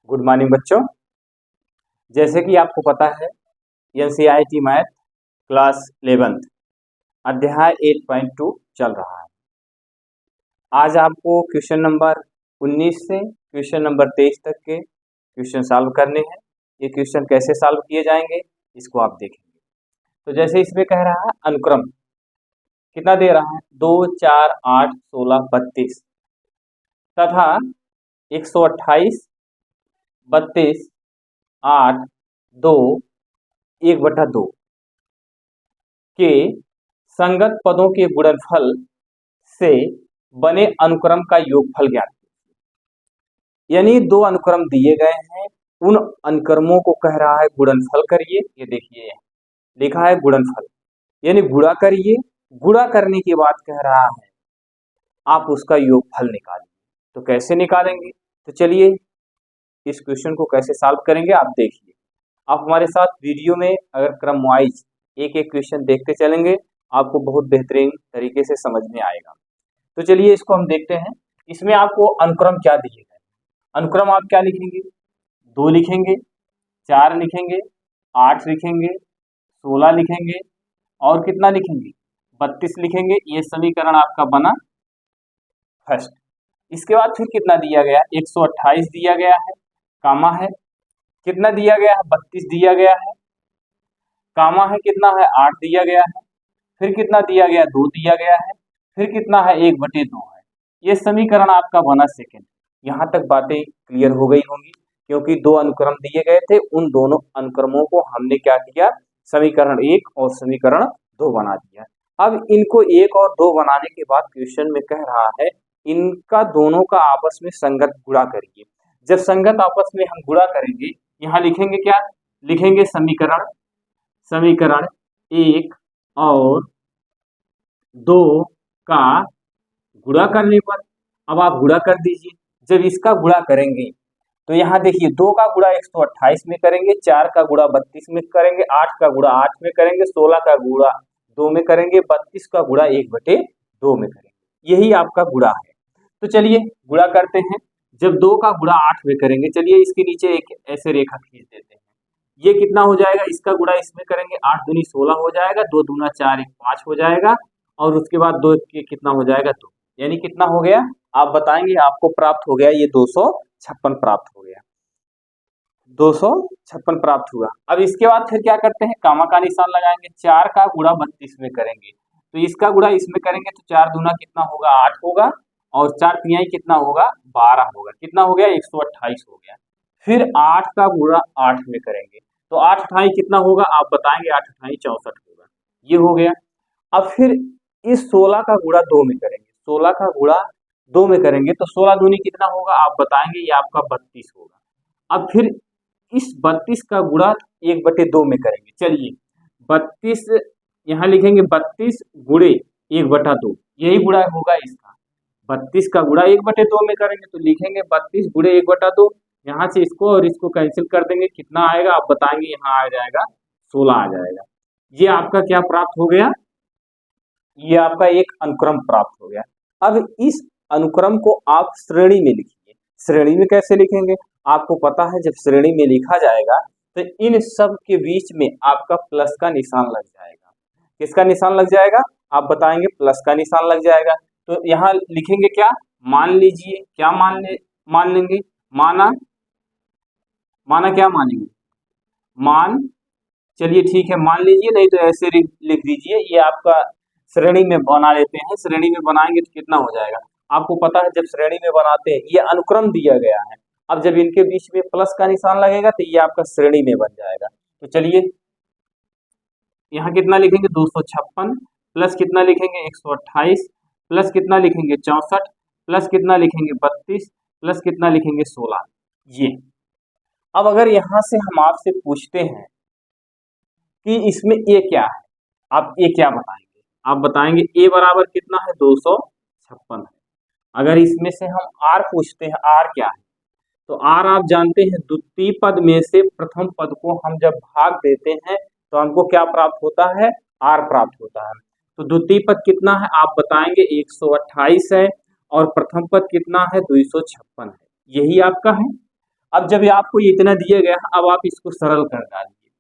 Good morning बच्चों। जैसे कि आपको पता है एनसीईआरटी मैथ क्लास 11 अध्याय 8.2 चल रहा है। आज आपको क्वेश्चन नंबर 19 से क्वेश्चन नंबर 23 तक के क्वेश्चन सॉल्व करने हैं। ये क्वेश्चन कैसे सॉल्व किए जाएंगे इसको आप देखेंगे। तो जैसे इसमें कह रहा है अनुक्रम कितना दे रहा है 2, 4, 8, 16, 32 तथा 128, 32, 8, 2, 1/2 के संगत पदों के गुणनफल से बने अनुक्रम का योगफल ज्ञात। यानी दो अनुक्रम दिए गए हैं, उन अनुक्रमों को कह रहा है गुणनफल करिए। ये देखिए लिखा है गुणनफल, यानी गुणा करिए। गुणा करने के बाद कह रहा है आप उसका योगफल निकालिए। तो कैसे निकालेंगे, तो चलिए इस क्वेश्चन को कैसे सॉल्व करेंगे आप देखिए। आप हमारे साथ वीडियो में अगर क्रम वाइज एक एक क्वेश्चन देखते चलेंगे आपको बहुत बेहतरीन तरीके से समझ में आएगा। तो चलिए इसको हम देखते हैं। इसमें आपको अनुक्रम क्या दिए गए, अनुक्रम आप क्या लिखेंगे, 2 लिखेंगे, 4 लिखेंगे, 8 लिखेंगे, 16 लिखेंगे और कितना लिखेंगे 32 लिखेंगे। ये समीकरण आपका बना फर्स्ट। इसके बाद फिर कितना दिया गया 128 दिया गया है, कामा है कितना दिया गया है 32 दिया गया है, कामा है कितना है 8 दिया गया है, फिर कितना दिया गया 2 दिया गया है, फिर कितना है 1/2 है। ये समीकरण आपका बना सेकंड। यहाँ तक बातें क्लियर हो गई होंगी क्योंकि दो अनुक्रम दिए गए थे, उन दोनों अनुक्रमों को हमने क्या किया समीकरण 1 और समीकरण 2 बना दिया। अब इनको 1 और 2 बनाने के बाद क्वेश्चन में कह रहा है इनका दोनों का आपस में संगत गुणा करिए। जब संगत आपस में हम गुणा करेंगे यहाँ लिखेंगे क्या, लिखेंगे समीकरण 1 और 2 का गुणा करने पर। अब आप गुणा कर दीजिए। जब इसका गुणा करेंगे तो यहाँ देखिए 2 का गुणा 128 में करेंगे, 4 का गुणा 32 में करेंगे, 8 का गुणा 8 में करेंगे, 16 का गुणा 2 में करेंगे, 32 का गुणा 1/2 में करेंगे। यही आपका गुणा है। तो चलिए गुणा करते हैं। जब 2 का गुणा 8 में करेंगे, चलिए इसके नीचे एक ऐसे रेखा खींच देते हैं। ये कितना हो जाएगा, इसका गुणा इसमें करेंगे 8 दूनी 16 हो जाएगा, 2 दूना 4, 1 5 हो जाएगा और उसके बाद 2 के कितना हो जाएगा 2, यानी कितना हो गया आप बताएंगे। आपको प्राप्त हो गया ये 256 प्राप्त हो गया, 256 प्राप्त हुआ। अब इसके बाद फिर क्या करते हैं कामा का निशान लगाएंगे, 4 का गुणा 32 में करेंगे तो इसका गुणा इसमें करेंगे तो 4 दूना कितना होगा 8 होगा और 4 तिहाई कितना होगा 12 होगा, कितना हो गया 128 हो गया। फिर 8 का गुणा 8 में करेंगे तो 8 अठाई कितना होगा आप बताएंगे, 8 अठाई 64 होगा, ये हो गया। अब फिर इस 16 का गुणा 2 में करेंगे, 16 का गुणा 2 में करेंगे तो 16 दूनी कितना होगा आप बताएंगे, ये आपका 32 होगा। अब फिर इस 32 का गुणा 1/2 में करेंगे। चलिए 32 यहाँ लिखेंगे 32 गुणे 1/2, यही गुणा होगा इसका। 32 का गुणा 1/2 में करेंगे तो लिखेंगे 32 गुणे 1/2। यहाँ से इसको और इसको कैंसिल कर देंगे, कितना आएगा आप बताएंगे, यहाँ आ जाएगा 16 आ जाएगा। ये आपका क्या प्राप्त हो गया, ये आपका एक अनुक्रम प्राप्त हो गया। अब इस अनुक्रम को आप श्रेणी में लिखिए। श्रेणी में कैसे लिखेंगे आपको पता है, जब श्रेणी में लिखा जाएगा तो इन सब के बीच में आपका प्लस का निशान लग जाएगा। किसका निशान लग जाएगा आप बताएंगे, प्लस का निशान लग जाएगा। तो यहाँ लिखेंगे क्या, मान लीजिए क्या मान लेंगे, माना क्या मानेंगे, मान, चलिए ठीक है मान लीजिए, नहीं तो ऐसे लिख दीजिए। ये आपका श्रेणी में बना लेते हैं, श्रेणी में बनाएंगे तो कितना हो जाएगा आपको पता है। जब श्रेणी में बनाते हैं ये अनुक्रम दिया गया है, अब जब इनके बीच में प्लस का निशान लगेगा तो ये आपका श्रेणी में बन जाएगा। तो चलिए यहाँ कितना लिखेंगे 256 प्लस कितना लिखेंगे 128 प्लस कितना लिखेंगे 64 प्लस कितना लिखेंगे 32 प्लस कितना लिखेंगे 16। ये अब अगर यहाँ से हम आपसे पूछते हैं कि इसमें ए क्या है, आप ए क्या बताएंगे, आप बताएंगे ए बराबर कितना है 256 है। अगर इसमें से हम आर पूछते हैं, आर क्या है, तो आर आप जानते हैं द्वितीय पद में से प्रथम पद को हम जब भाग देते हैं तो हमको क्या प्राप्त होता है, आर प्राप्त होता है। तो द्वितीय पद कितना है आप बताएंगे 128 है और प्रथम पद कितना है 256 है, यही आपका है। अब जब ये आपको ये इतना दिया गया, अब आप इसको सरल कर डालिए।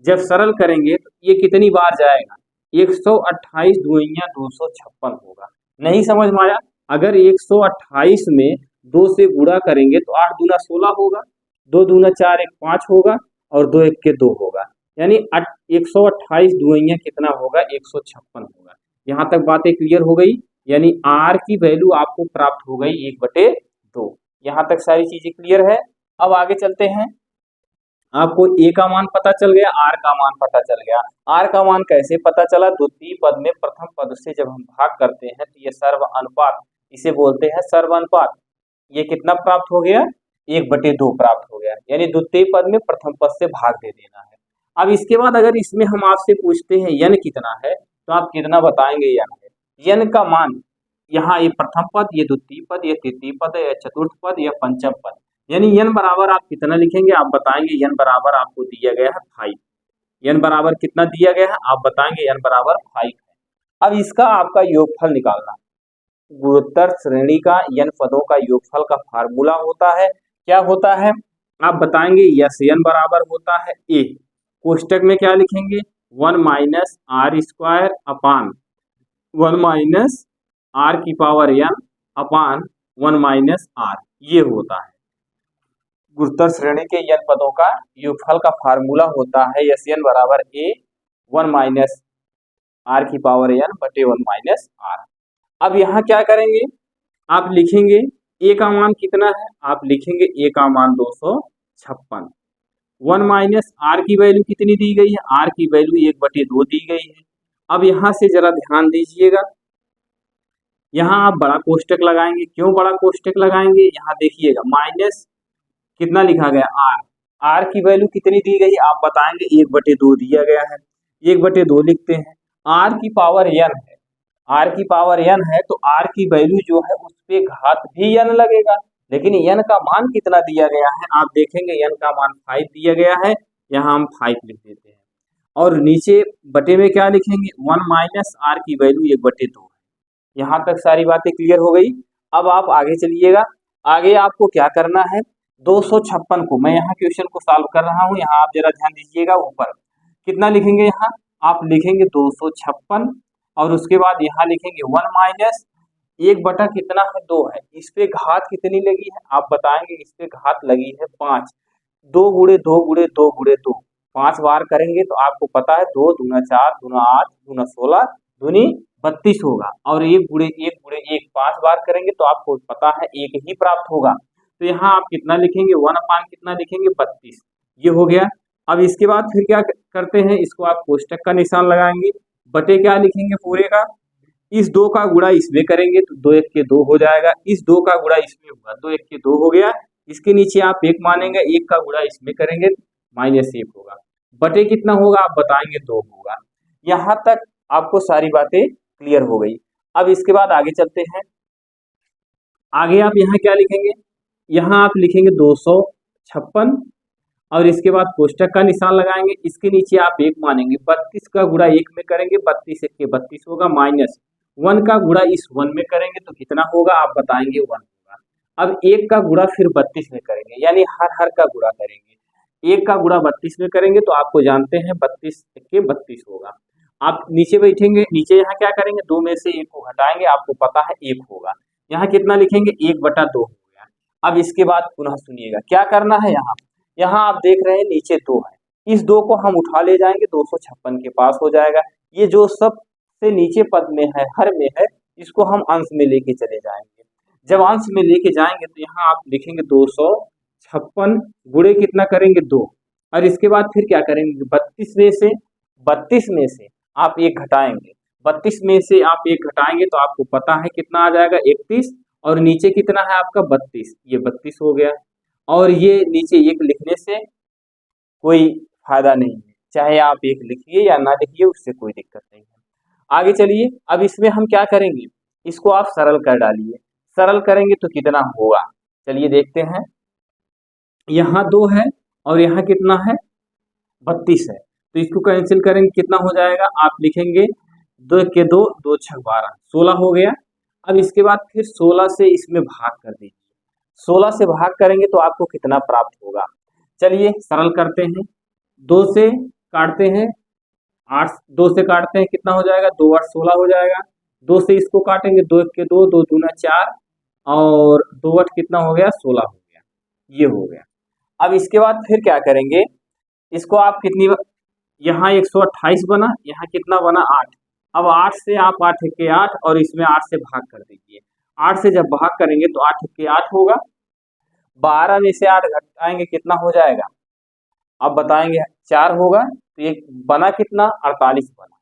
जब सरल करेंगे तो ये कितनी बार जाएगा, 128 दूनिया 256 होगा। नहीं समझ में आया? अगर 128 में 2 से गुणा करेंगे तो 8 दूना 16 होगा, 2 दूना 4 1 5 होगा और 2 1 के 2 होगा, यानी 128 दुनिया कितना होगा, 156 होगा। यहाँ तक बातें क्लियर हो गई, यानी आर की वैल्यू आपको प्राप्त हो गई 1/2। यहाँ तक सारी चीजें क्लियर है। अब आगे चलते हैं। आपको ए का मान पता चल गया, आर का मान पता चल गया। आर का मान कैसे पता चला, द्वितीय पद में प्रथम पद से जब हम भाग करते हैं तो ये सर्व अनुपात, इसे बोलते हैं सर्व अनुपात। ये कितना प्राप्त हो गया, 1/2 प्राप्त हो गया, यानी द्वितीय पद में प्रथम पद से भाग दे देना है। अब इसके बाद अगर इसमें हम आपसे पूछते हैं यन कितना है, तो आप कितना बताएंगे यन है। यन का मान यहाँ ये प्रथम पद, ये द्वितीय पद, ये तृतीय पद, या चतुर्थ पद, या पंचम पद, यानी यन बराबर आप कितना लिखेंगे, आप बताएंगे यन बराबर आपको दिया गया है 5। यन बराबर कितना दिया गया है, आप बताएंगे यन बराबर 5 है। अब इसका आपका योगफल निकालना। गुणोत्तर श्रेणी का यन पदों का योगफल का फार्मूला होता है, क्या होता है आप बताएंगे, यस यन बराबर होता है ए, कोष्टक में क्या लिखेंगे, 1 minus are square upon 1 minus R की power N upon 1 minus R, ये होता है गुरुत्तर श्रेणी के यन पदों का योगफल का फार्मूला होता है यस एन बराबर ए 1 माइनस आर की पावर एन बटे 1 माइनस आर। अब यहाँ क्या करेंगे, आप लिखेंगे ए का मान कितना है, आप लिखेंगे ए का मान 256। 1 माइनस आर की वैल्यू कितनी दी गई है, आर की वैल्यू 1/2 दी गई है। अब यहाँ से जरा ध्यान दीजिएगा, यहाँ आप बड़ा कोष्टक लगाएंगे। क्यों बड़ा कोष्टक लगाएंगे, यहाँ देखिएगा माइनस कितना लिखा गया आर, आर की वैल्यू कितनी दी गई आप बताएंगे 1/2 दिया गया है, 1/2 लिखते हैं। आर की पावर एन है, आर की पावर एन है तो आर की वैल्यू जो है उस पे घात भी एन लगेगा, लेकिन एन का मान कितना दिया गया है आप देखेंगे एन का मान 5 दिया गया है, यहाँ हम 5 लिख देते हैं। और नीचे बटे में क्या लिखेंगे, 1 माइनस आर की वैल्यू 1/2 है। यहाँ तक सारी बातें क्लियर हो गई। अब आप आगे चलिएगा, आगे आपको क्या करना है, 256 को मैं यहाँ क्वेश्चन को सॉल्व कर रहा हूँ, यहाँ आप जरा ध्यान दीजिएगा। ऊपर कितना लिखेंगे, यहाँ आप लिखेंगे 256 और उसके बाद यहाँ लिखेंगे 1 माइनस 1 बटा कितना है 2 है, इस पे घात कितनी लगी है आप बताएंगे, इस पे घात लगी है 5। 2 गुणे 2 गुणे 2 गुणे 2, 5 बार करेंगे तो आपको पता है 2 दूना 4 दूना 8 दूना 16 दूनी 32 होगा, और 1 गुणे 1 गुणे 1 5 बार करेंगे तो आपको पता है 1 ही प्राप्त होगा। तो यहाँ आप कितना लिखेंगे, 1 अपान कितना लिखेंगे 32, ये हो गया। अब इसके बाद फिर क्या करते हैं, इसको आप कोष्टक का निशान लगाएंगे, बटे क्या लिखेंगे पूरे का, इस 2 का गुणा इसमें करेंगे तो 2 1 के 2 हो जाएगा, इस 2 का गुणा इसमें होगा 2 1 के 2 हो गया, इसके नीचे आप 1 मानेंगे, 1 का गुणा इसमें करेंगे -1 होगा, बटे कितना होगा आप बताएंगे 2 होगा। यहाँ तक आपको सारी बातें क्लियर हो गई। अब इसके बाद आगे चलते हैं, आगे आप यहाँ क्या लिखेंगे, यहाँ आप लिखेंगे 256 और इसके बाद कोष्टक का निशान लगाएंगे, इसके नीचे आप 1 मानेंगे, 32 का गुणा 1 में करेंगे 32 1 के 32 होगा, माइनस 1 का गुणा इस 1 में करेंगे तो कितना होगा आप बताएंगे 1 होगा। अब 1 का गुणा फिर 32 में करेंगे, यानी हर का गुणा करेंगे, 1 का गुणा 32 में करेंगे तो आपको जानते हैं 32 1 के 32 होगा। आप नीचे बैठेंगे, नीचे यहाँ क्या करेंगे, 2 में से 1 को घटाएंगे, आपको पता है 1 होगा, यहाँ कितना लिखेंगे 1/2 हो गया। अब इसके बाद पुनः सुनिएगा क्या करना है, यहाँ आप देख रहे हैं नीचे 2 है, इस 2 को हम उठा ले जाएंगे 256 के पास हो जाएगा, ये जो सबसे नीचे पद में है हर में है इसको हम अंश में लेके चले जाएंगे। जब अंश में लेके जाएंगे तो यहाँ आप लिखेंगे 256 गुणे कितना करेंगे 2, और इसके बाद फिर क्या करेंगे 32 में से आप 1 घटाएंगे, 32 में से आप 1 घटाएंगे तो आपको पता है कितना आ जाएगा 31, और नीचे कितना है आपका 32, ये 32 हो गया। और ये नीचे 1 लिखने से कोई फायदा नहीं है, चाहे आप 1 लिखिए या ना लिखिए उससे कोई दिक्कत नहीं है। आगे चलिए, अब इसमें हम क्या करेंगे, इसको आप सरल कर डालिए, सरल करेंगे तो कितना होगा चलिए देखते हैं। यहाँ 2 है और यहाँ कितना है 32 है, तो इसको कैंसिल करेंगे कितना हो जाएगा, आप लिखेंगे 2 1 के 2 2 6 12 16 हो गया। अब इसके बाद फिर 16 से इसमें भाग कर दीजिए, 16 से भाग करेंगे तो आपको कितना प्राप्त होगा। चलिए सरल करते हैं, 2 से काटते हैं 8, 2 से काटते हैं कितना हो जाएगा, 2 8 16 हो जाएगा। 2 से इसको काटेंगे, 2 1 के 2, 2 दूना 4 और 2 8 कितना हो गया, 16 हो गया, ये हो गया। अब इसके बाद फिर क्या करेंगे, इसको आप कितनी, यहाँ 128 बना, यहाँ कितना बना 8। अब 8 से आप 8 के 8 और इसमें 8 से भाग कर दीजिए। 8 से जब भाग करेंगे तो 8 के 8 होगा, 12 में से 8 घटाएंगे कितना हो जाएगा, अब बताएंगे 4 होगा, तो ये बना कितना 48 बना।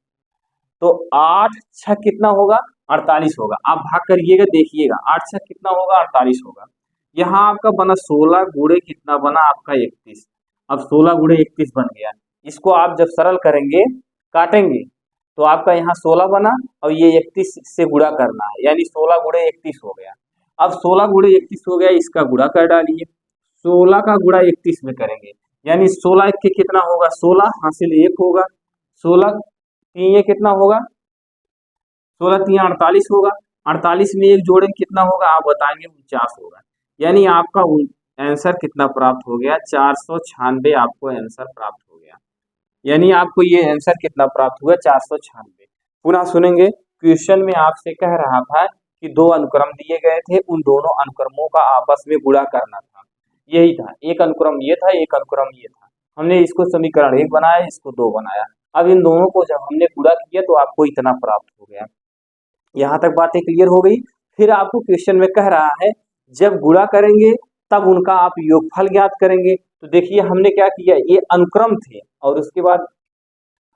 तो 8 6 कितना होगा 48 होगा। आप भाग करिएगा देखिएगा, 8 6 कितना होगा 48 होगा। यहाँ आपका बना 16 गुणे कितना बना आपका 31। अब 16 गुणे 31 बन गया। इसको आप जब सरल करेंगे काटेंगे तो आपका यहाँ 16 बना और ये 31 से गुणा करना है, यानी 16 गुणे 31 हो गया। अब 16 गुणे 31 हो गया, इसका गुणा कर डालिए, 16 का गुणा 31 में करेंगे, यानी 16 के कितना होगा 16 हासिल 1 होगा, 16 3 ये कितना होगा, 16 3 48 होगा, 48 में 1 जोड़ेंगे कितना होगा आप बताएंगे 49 होगा। यानी आपका आंसर कितना प्राप्त हो गया, 496 आपको आंसर प्राप्त हो गया। यानी आपको ये आंसर कितना प्राप्त हुआ 496। पुनः सुनेंगे, क्वेश्चन में आपसे कह रहा था कि 2 अनुक्रम दिए गए थे, उन दोनों अनुक्रमों का आपस में गुणा करना था, यही था। एक अनुक्रम ये था, एक अनुक्रम ये था, हमने इसको समीकरण 1 बनाया, इसको 2 बनाया। अब इन दोनों को जब हमने गुणा किया तो आपको इतना प्राप्त हो गया। यहाँ तक बातें क्लियर हो गई। फिर आपको क्वेश्चन में कह रहा है जब गुणा करेंगे तब उनका आप योगफल ज्ञात करेंगे। तो देखिए हमने क्या किया, ये अनुक्रम थे और उसके बाद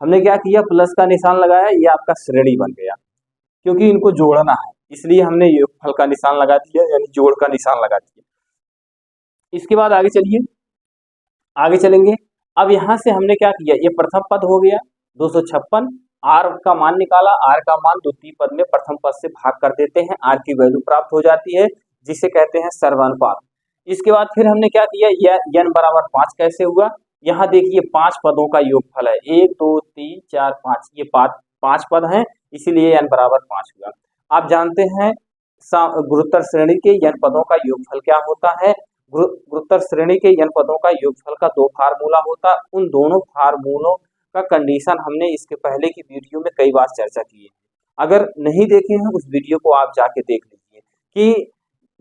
हमने क्या किया, प्लस का निशान लगाया, ये आपका श्रेणी बन गया, क्योंकि इनको जोड़ना है इसलिए हमने योगफल का निशान लगा दिया, यानी जोड़ का निशान लगा दिया। इसके बाद आगे चलिए, आगे चलेंगे। अब यहाँ से हमने क्या किया, ये प्रथम पद हो गया 256, आर का मान निकाला, आर का मान द्वितीय पद में प्रथम पद से भाग कर देते हैं, आर की वैल्यू प्राप्त हो जाती है, जिसे कहते हैं सर्वानुपात। इसके बाद फिर हमने क्या किया, n बराबर 5 कैसे हुआ, यहाँ देखिए 5 पदों का योगफल है, 1 2 3 4 5, ये 5 पद हैं, इसीलिए n बराबर 5 हुआ। आप जानते हैं गुरुत्तर श्रेणी के n पदों का योगफल क्या होता है, गुरुत्तर श्रेणी के n पदों का योगफल का 2 फार्मूला होता, उन दोनों फार्मूलों का कंडीशन हमने इसके पहले की वीडियो में कई बार चर्चा की है। अगर नहीं देखे हैं उस वीडियो को आप जाके देख लीजिए कि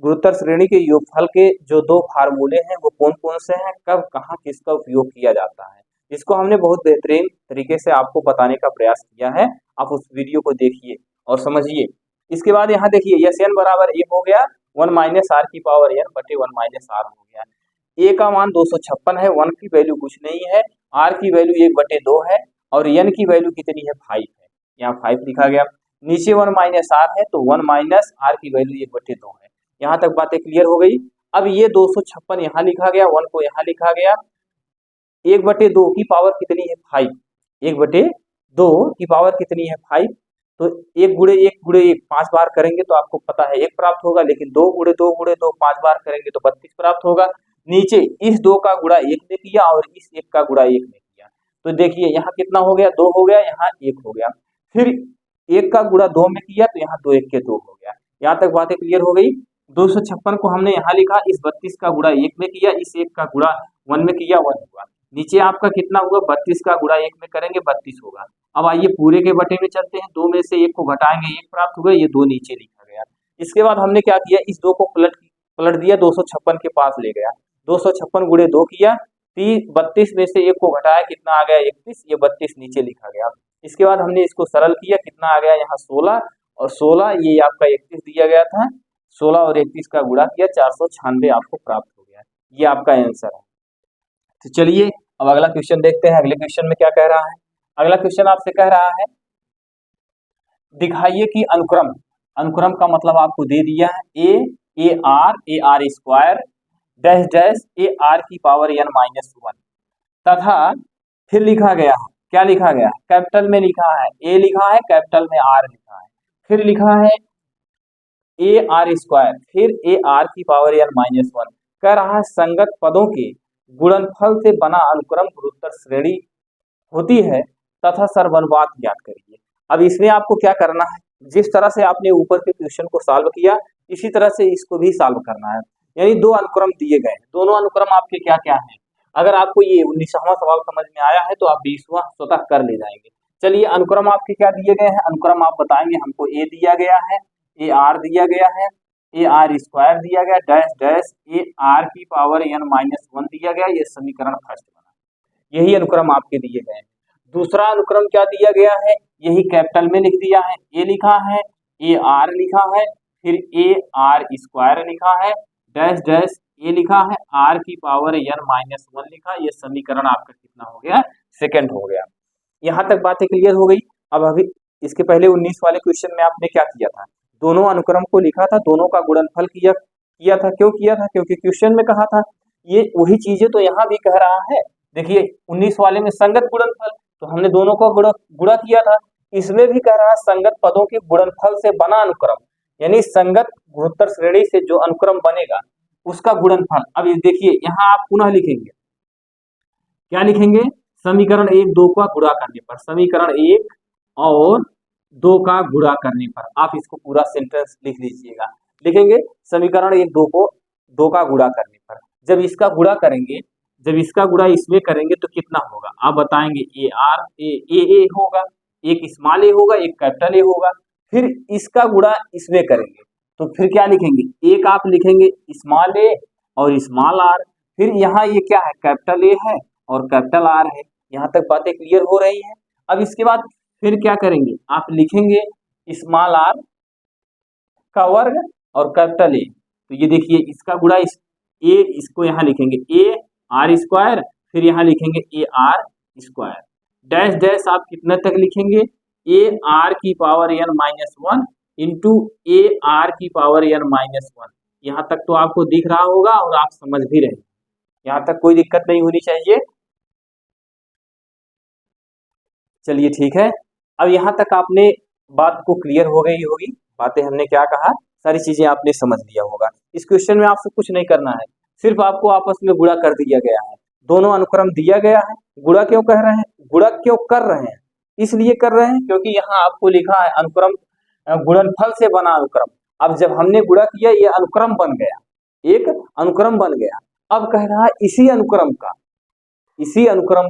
गुरुत्तर श्रेणी के योगफल के जो 2 फार्मूले हैं वो कौन कौन से हैं, कब कहाँ किसका उपयोग किया जाता है। इसको हमने बहुत बेहतरीन तरीके से आपको बताने का प्रयास किया है, आप उस वीडियो को देखिए और समझिए। इसके बाद यहाँ देखिए यस n बराबर 1 हो गया, 1 माइनस आर की पावर n बटे 1 माइनस आर हो गया। ए का मान 256 है, 1 की वैल्यू कुछ नहीं है, आर की वैल्यू 1/2 है और n की वैल्यू कितनी है 5 है, यहाँ 5 लिखा गया। नीचे 1 माइनस आर है तो 1 माइनस आर की वैल्यू 1/2 है। यहाँ तक बातें क्लियर हो गई। अब ये 256 यहाँ लिखा गया, 1 को यहाँ लिखा गया, 1/2 की पावर कितनी है 5, 1/2 की पावर कितनी है 5, तो 1 गुणे 1 5 बार करेंगे तो आपको पता है 1 प्राप्त होगा, लेकिन 2 गुणे 2 5 बार करेंगे तो 32 प्राप्त होगा। नीचे इस 2 का गुणा 1 में किया और इस 1 का गुणा 1 में किया, तो देखिए यहाँ कितना हो गया 2 हो गया, यहाँ 1 हो गया, फिर 1 का गुणा 2 में किया तो यहाँ 2 1 के 2 हो गया। यहाँ तक बातें क्लियर हो गई। 256 को हमने यहाँ लिखा, इस 32 का गुणा 1 में किया, इस 1 का गुणा 1 में किया, 1 हुआ। नीचे आपका कितना हुआ 32 का गुणा 1 में करेंगे 32 होगा। अब आइए पूरे के बटे में चलते हैं, 2 में से 1 को घटाएंगे 1 प्राप्त हुआ, ये 2 नीचे लिखा गया। इसके बाद हमने क्या किया, इस 2 को पलट दिया, 256 के पास ले गया, 256 गुणे 2 किया, 32 में से 1 को घटाया कितना आ गया 31, ये 32 नीचे लिखा गया। इसके बाद हमने इसको सरल किया, कितना आ गया यहाँ 16 और 16 ये आपका 31 दिया गया था, 16 और 31 का गुणा किया, 496 आपको प्राप्त हो गया। ये आपका आंसर है। तो चलिए अब अगला क्वेश्चन देखते हैं, अगले क्वेश्चन में क्या कह रहा है। अगला क्वेश्चन आपसे कह रहा है दिखाइए कि अनुक्रम, अनुक्रम का मतलब आपको दे दिया है ए आर स्क्वायर डैश डैश ए आर की पावर n-1 तथा फिर लिखा गया है, क्या लिखा गया है, कैपिटल में लिखा है ए लिखा है, कैपिटल में आर लिखा है, फिर लिखा है ए आर स्क्वायर, फिर ए आर की पावर n-1, कह रहा है संगत पदों के गुणनफल से बना अनुक्रम गुरुत्तर श्रेणी होती है तथा सर्वानुपात ज्ञात करिए। अब इसमें आपको क्या करना है, जिस तरह से आपने ऊपर के क्वेश्चन को सॉल्व किया इसी तरह से इसको भी सॉल्व करना है। यानी दो अनुक्रम दिए गए हैं, दोनों अनुक्रम आपके क्या क्या हैं। अगर आपको ये 19वां सवाल समझ में आया है तो आप 20वां स्वतः कर ले जाएंगे। चलिए अनुक्रम आपके क्या दिए गए हैं, अनुक्रम आप बताएंगे। हमको ए दिया गया है, ए आर दिया गया है, ए आर स्क्वायर दिया गया, डैश डैश ए आर की पावर n माइनस 1 दिया गया। ये समीकरण फर्स्ट बना, यही अनुक्रम आपके दिए गए हैं। दूसरा अनुक्रम क्या दिया गया है, यही कैपिटल में लिख दिया है, ए लिखा है, ए आर लिखा है, फिर ए आर स्क्वायर लिखा है, डैश डैश ए लिखा है, आर की पावर n माइनस 1 लिखा। ये समीकरण आपका कितना हो गया, सेकंड हो गया। यहाँ तक बातें क्लियर हो गई। अब अभी इसके पहले 19 वाले क्वेश्चन में आपने क्या किया था, दोनों अनुक्रम को लिखा था, दोनों का गुणनफल किया था। क्यों किया था, क्योंकि क्वेश्चन में कहा था। ये वही चीजें तो यहाँ भी कह रहा है। देखिए 19 वाले में संगत गुणनफल, तो हमने दोनों को गुणा किया था। इसमें भी कह रहा है संगत पदों के गुणनफल से बना अनुक्रम, यानी संगत गुणोत्तर श्रेणी से जो अनुक्रम बनेगा उसका गुणनफल। अब देखिए यहाँ आप पुनः लिखेंगे, क्या लिखेंगे, समीकरण 1 2 का गुणा करने पर, समीकरण 1 और 2 का गुणा करने पर। आप इसको पूरा सेंटेंस लिख लीजिएगा, लिखेंगे समीकरण 1 2 को 2 का गुणा करने पर। जब इसका गुणा करेंगे, जब इसका गुणा इसमें करेंगे तो कितना होगा, आप बताएंगे ए आर ए होगा, एक स्मॉल ए होगा, एक कैपिटल ए होगा। फिर इसका गुणा इसमें करेंगे तो फिर क्या लिखेंगे, एक आप लिखेंगे स्मॉल ए और स्मॉल आर। फिर यहाँ ये क्या है, कैपिटल ए है और कैपिटल आर है। यहाँ तक बातें क्लियर हो रही है। अब इसके बाद फिर क्या करेंगे, आप लिखेंगे स्मॉल आर का वर्ग और कैपिटल ए। तो ये देखिए इसका गुणा इसको यहाँ लिखेंगे ए आर स्क्वायर, फिर यहाँ लिखेंगे a r square, dash dash आप कितने तक लिखेंगे, ए आर की पावर n माइनस 1 इंटू ए आर की पावर n माइनस 1। यहाँ तक तो आपको दिख रहा होगा और आप समझ भी रहे हैं, यहाँ तक कोई दिक्कत नहीं होनी चाहिए। चलिए ठीक है। अब यहाँ तक आपने बात को क्लियर हो गई होगी, बातें हमने क्या कहा, सारी चीजें आपने समझ लिया होगा। इस क्वेश्चन में आपसे कुछ नहीं करना है, सिर्फ आपको आपस में गुणा कर दिया गया है, दोनों अनुक्रम दिया गया है। गुणा क्यों कह रहे हैं, गुणा क्यों कर रहे हैं, इसलिए कर रहे हैं क्योंकि यहाँ आपको लिखा है अनुक्रम गुणनफल से बना अनुक्रम। अब जब हमने गुणा किया ये अनुक्रम बन गया, एक अनुक्रम बन गया। अब कह रहा है इसी अनुक्रम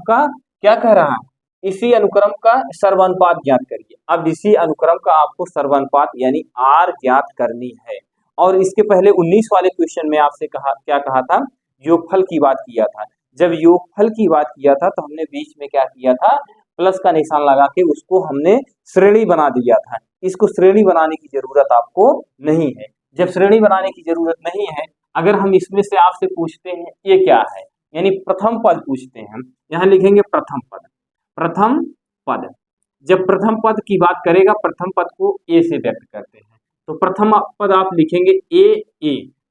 का क्या कह रहा है, इसी अनुक्रम का सर्वानुपात ज्ञात करिए। अब इसी अनुक्रम का आपको सर्वानुपात यानी आर ज्ञात करनी है। और इसके पहले 19 वाले क्वेश्चन में आपसे क्या कहा था, योगफल की बात किया था। जब योगफल की बात किया था तो हमने बीच में क्या किया था, प्लस का निशान लगा के उसको हमने श्रेणी बना दिया था। इसको श्रेणी बनाने की जरूरत आपको नहीं है। जब श्रेणी बनाने की जरूरत नहीं है, अगर हम इसमें से आपसे पूछते हैं ये क्या है, यानी प्रथम पद पूछते हैं, हम यहाँ लिखेंगे प्रथम पद। प्रथम पद, जब प्रथम पद की बात करेगा, प्रथम पद को ए से व्यक्त करते हैं, तो प्रथम पद आप लिखेंगे ए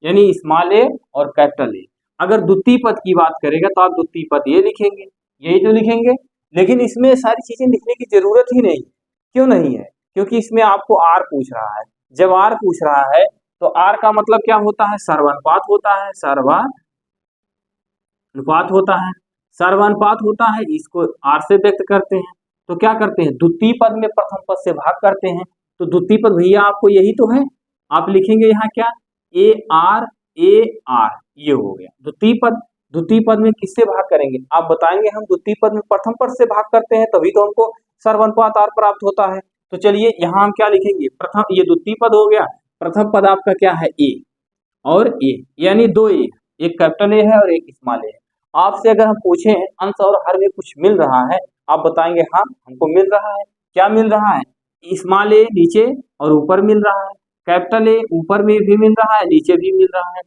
यानी स्मॉल ए और कैपिटल ए। अगर द्वितीय पद की बात करेगा तो आप द्वितीय पद ये लिखेंगे, यही तो लिखेंगे। लेकिन इसमें सारी चीजें लिखने की जरूरत ही नहीं। क्यों नहीं है, क्योंकि इसमें आपको आर पूछ रहा है। जब आर पूछ रहा है तो आर का मतलब क्या होता है, सर्वानुपात होता है, सर्वानुपात होता है, सर्वानुपात होता है। इसको आर से व्यक्त करते हैं तो क्या करते हैं, द्वितीय पद में प्रथम पद से भाग करते हैं। तो द्वितीय पद भैया आपको यही तो है, आप लिखेंगे यहाँ क्या, ए आर ये हो गया द्वितीय पद। द्वितीय पद में किससे भाग करेंगे, आप बताएंगे हम द्वितीय पद में प्रथम पद से भाग करते हैं, तभी तो हमको सर्वानुपात आर प्राप्त होता है। तो चलिए यहाँ हम क्या लिखेंगे, प्रथम, ये द्वितीय पद हो गया, प्रथम पद आपका क्या है ए और ए, यानी दो ए, एक कैपिटल ए है और एक स्मॉल ए है। आपसे अगर हम पूछें अंश और हर में कुछ मिल रहा है, आप बताएंगे हाँ हमको मिल रहा है। क्या मिल रहा है, स्मॉल ए नीचे और ऊपर मिल रहा है, कैपिटल ए ऊपर में भी मिल रहा है, नीचे भी मिल रहा है,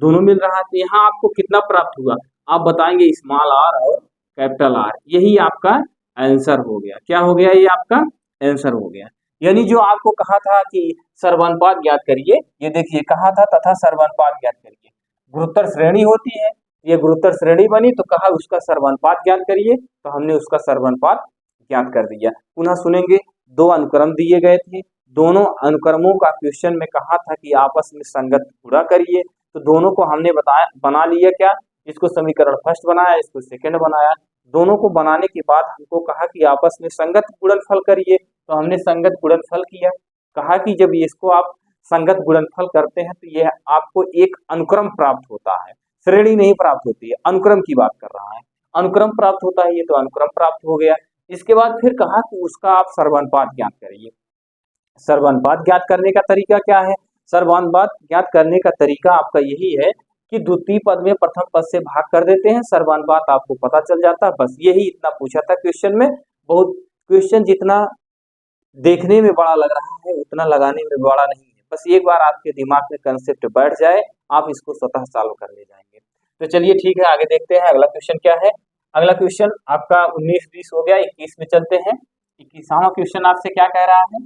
दोनों मिल रहा है। तो यहाँ आपको कितना प्राप्त हुआ, आप बताएंगे स्मॉल आर और कैपिटल आर। यही आपका आंसर हो गया। क्या हो गया, ये आपका आंसर हो गया। यानी जो आपको कहा था कि सर्वानुपात ज्ञात करिए, ये देखिए कहा था तथा सर्वानुपात ज्ञात करिए, गुणोत्तर श्रेणी होती है, ये गुणोत्तर श्रेणी बनी तो कहा उसका सर्वानुपात ज्ञात करिए, तो हमने उसका सर्वानुपात ज्ञात कर दिया। पुनः सुनेंगे, दो अनुक्रम दिए गए थे, दोनों अनुक्रमों का क्वेश्चन में कहा था कि आपस में संगत गुणा करिए, तो दोनों को हमने बना लिया। क्या, इसको समीकरण फर्स्ट बनाया, इसको सेकंड बनाया। दोनों को बनाने के बाद हमको कहा कि आपस में संगत गुणनफल करिए, तो हमने संगत गुणनफल किया। कहा कि जब इसको आप संगत गुणनफल करते हैं तो यह आपको एक अनुक्रम प्राप्त होता है, श्रेणी नहीं प्राप्त होती है, अनुक्रम की बात कर रहा है, अनुक्रम प्राप्त होता है, ये तो अनुक्रम प्राप्त हो गया। इसके बाद फिर कहा कि उसका आप सर्वानुपात ज्ञात करिए। सर्वानुपात ज्ञात करने का तरीका क्या है? सर्वानुपात ज्ञात करने का तरीका आपका यही है कि द्वितीय पद में प्रथम पद से भाग कर देते हैं, सर्वानुपात आपको पता चल जाता है। बस यही इतना पूछा था क्वेश्चन में। बहुत क्वेश्चन जितना देखने में बड़ा लग रहा है उतना लगाने में बड़ा नहीं है। बस एक बार आपके दिमाग में कंसेप्ट बैठ जाए, आप इसको स्वतः सॉल्व कर ले जाएंगे। तो चलिए ठीक है, आगे देखते हैं अगला क्वेश्चन क्या है। अगला क्वेश्चन आपका 19-20 हो गया, 21 में चलते हैं। 21वां क्वेश्चन आपसे क्या कह रहा है?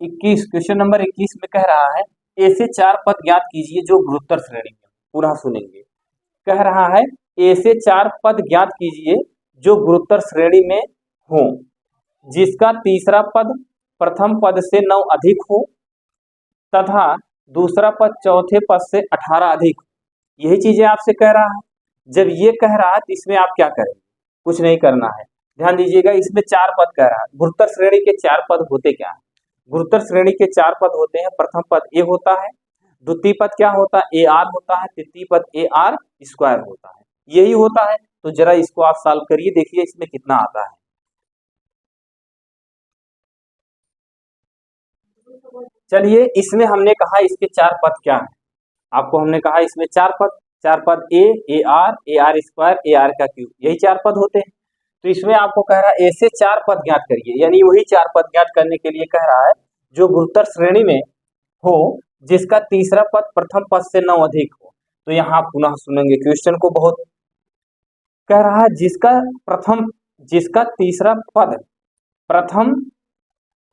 21 क्वेश्चन नंबर 21 में कह रहा है ऐसे 4 पद ज्ञात कीजिए जो गुरुत्तर श्रेणी में। पुनः सुनेंगे, कह रहा है ऐसे 4 पद ज्ञात कीजिए जो गुरुत्तर श्रेणी में हो, जिसका तीसरा पद प्रथम पद से 9 अधिक हो तथा दूसरा पद चौथे पद से 18 अधिक हो। यही चीजें आपसे कह रहा है। जब ये कह रहा है तो इसमें आप क्या करेंगे? कुछ नहीं करना है, ध्यान दीजिएगा। इसमें 4 पद कह रहा है। गुरुत्तर श्रेणी के 4 पद होते क्या है? गुरुत्तर श्रेणी के 4 पद होते हैं। प्रथम पद ए होता है, द्वितीय पद क्या होता है? ए आर होता है, तृतीय पद ए आर स्क्वायर होता है, यही होता है। तो जरा इसको आप सॉल्व करिए, देखिए इसमें कितना आता है। चलिए, इसमें हमने कहा इसके 4 पद क्या है, आपको हमने कहा इसमें 4 पद ए आर स्क्वायर ए आर का क्यूब, यही 4 पद होते हैं। तो इसमें आपको कह रहा है ऐसे 4 पद ज्ञात करिए, यानी वही 4 पद ज्ञात करने के लिए कह रहा है जो गुरुत्तर श्रेणी में हो, जिसका तीसरा पद प्रथम पद से 9 अधिक हो। तो यहाँ पुनः सुनेंगे क्वेश्चन को। बहुत कह रहा है जिसका तीसरा पद प्रथम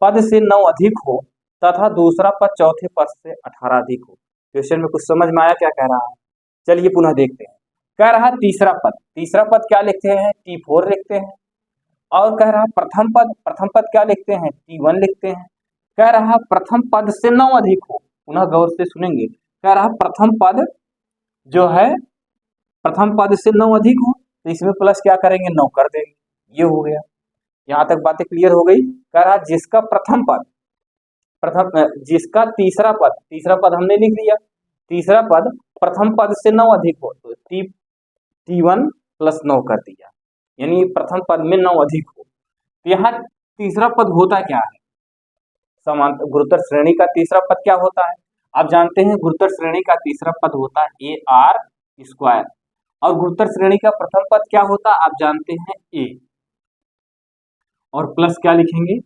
पद से 9 अधिक हो तथा दूसरा पद चौथे पद से 18 अधिक हो। क्वेश्चन में कुछ समझ में आया क्या कह रहा है? चलिए पुनः देखते हैं। कह रहा है तीसरा पद क्या लिखते हैं? T4 लिखते हैं। और कह रहा है प्रथम पद क्या लिखते हैं? T1 लिखते हैं। कह रहा है प्रथम पद से 9 अधिक हो, पुनः गौर से सुनेंगे। कह रहा है प्रथम पद जो है प्रथम पद से 9 अधिक हो, तो इसमें प्लस क्या करेंगे? 9 कर देंगे, ये हो गया। यहाँ तक बातें क्लियर हो गई। कह रहा जिसका जिसका तीसरा पद हमने लिख लिया, तीसरा पद प्रथम पद से 9 अधिक हो, तो T1 प्लस 9 कर दिया, यानी प्रथम पद में 9 अधिक हो। तो यहाँ तीसरा पद होता क्या है? समांतर गुरुत्तर श्रेणी का तीसरा पद क्या होता है? आप जानते हैं गुरुत्तर श्रेणी का तीसरा पद होता है ए आर स्क्वायर, और गुरुत्तर श्रेणी का प्रथम पद क्या होता है? आप जानते हैं ए, और प्लस क्या लिखेंगे?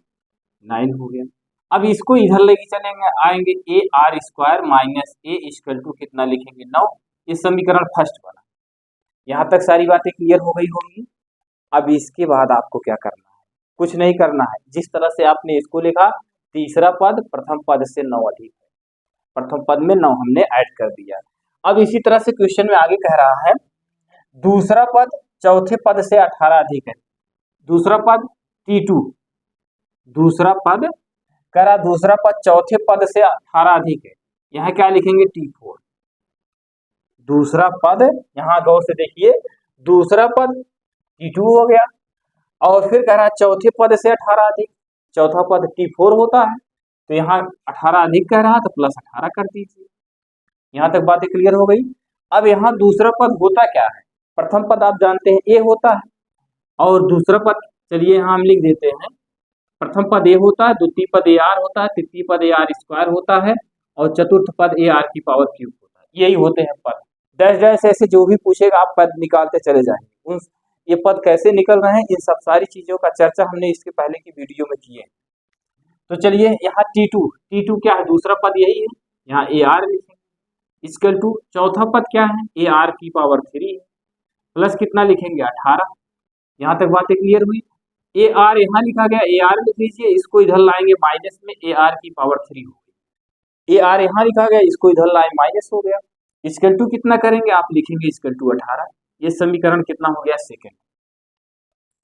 9 हो गया। अब इसको इधर लेके चलेंगे, आएंगे a r square minus a equal to कितना लिखेंगे? 9। ये समीकरण फर्स्ट बना। यहाँ तक सारी बातें क्लियर हो गई होंगी। अब इसके बाद आपको क्या करना है? कुछ नहीं करना है। जिस तरह से आपने इसको लिखा, तीसरा पद प्रथम पद से 9 अधिक है, प्रथम पद में 9 हमने ऐड कर दिया। अब इसी तरह से क्वेश्चन में आगे कह रहा है दूसरा पद चौथे पद से 18 अधिक है। दूसरा पद T2, दूसरा पद चौथे पद से 18 अधिक है, यहाँ क्या लिखेंगे? T4। दूसरा पद, यहाँ गौर से देखिए, दूसरा पद T2 हो गया, और फिर कह रहा है चौथे पद से 18 अधिक, चौथा पद T4 होता है, तो यहाँ 18 अधिक कह रहा है तो प्लस 18 कर दीजिए। यहाँ तक बातें क्लियर हो गई। अब यहाँ दूसरा पद होता क्या है? प्रथम पद आप जानते हैं ए होता है, और दूसरा पद चलिए यहाँ हम लिख देते हैं, प्रथम पद ए होता है, द्वितीय पद ए आर होता है, तृतीय पद ए आर स्क्वायर होता है, और चतुर्थ पद ए आर की पावर क्यूब होता है। यही होते हैं पद। डैश डैश ऐसे जो भी पूछेगा आप पद निकालते चले जाएंगे। ये पद कैसे निकल रहे हैं, इन सब सारी चीजों का चर्चा हमने इसके पहले की वीडियो में की है। तो चलिए यहाँ T2 क्या है? दूसरा पद यही है, यहाँ ए आर लिखेंगे इक्वल टू, चौथा पद क्या है? ए आर की पावर 3 है, प्लस कितना लिखेंगे? 18। यहाँ तक बातें क्लियर हुई। ए आर यहाँ लिखा गया, ए आर लिख लीजिए, इसको इधर लाएंगे माइनस में, ए आर की पावर 3 हो गई। ए आर यहाँ लिखा गया, इसको इधर लाए माइनस हो गया, इक्वल टू कितना करेंगे? आप लिखेंगे इक्वल टू 18। ये समीकरण कितना हो गया? सेकेंड।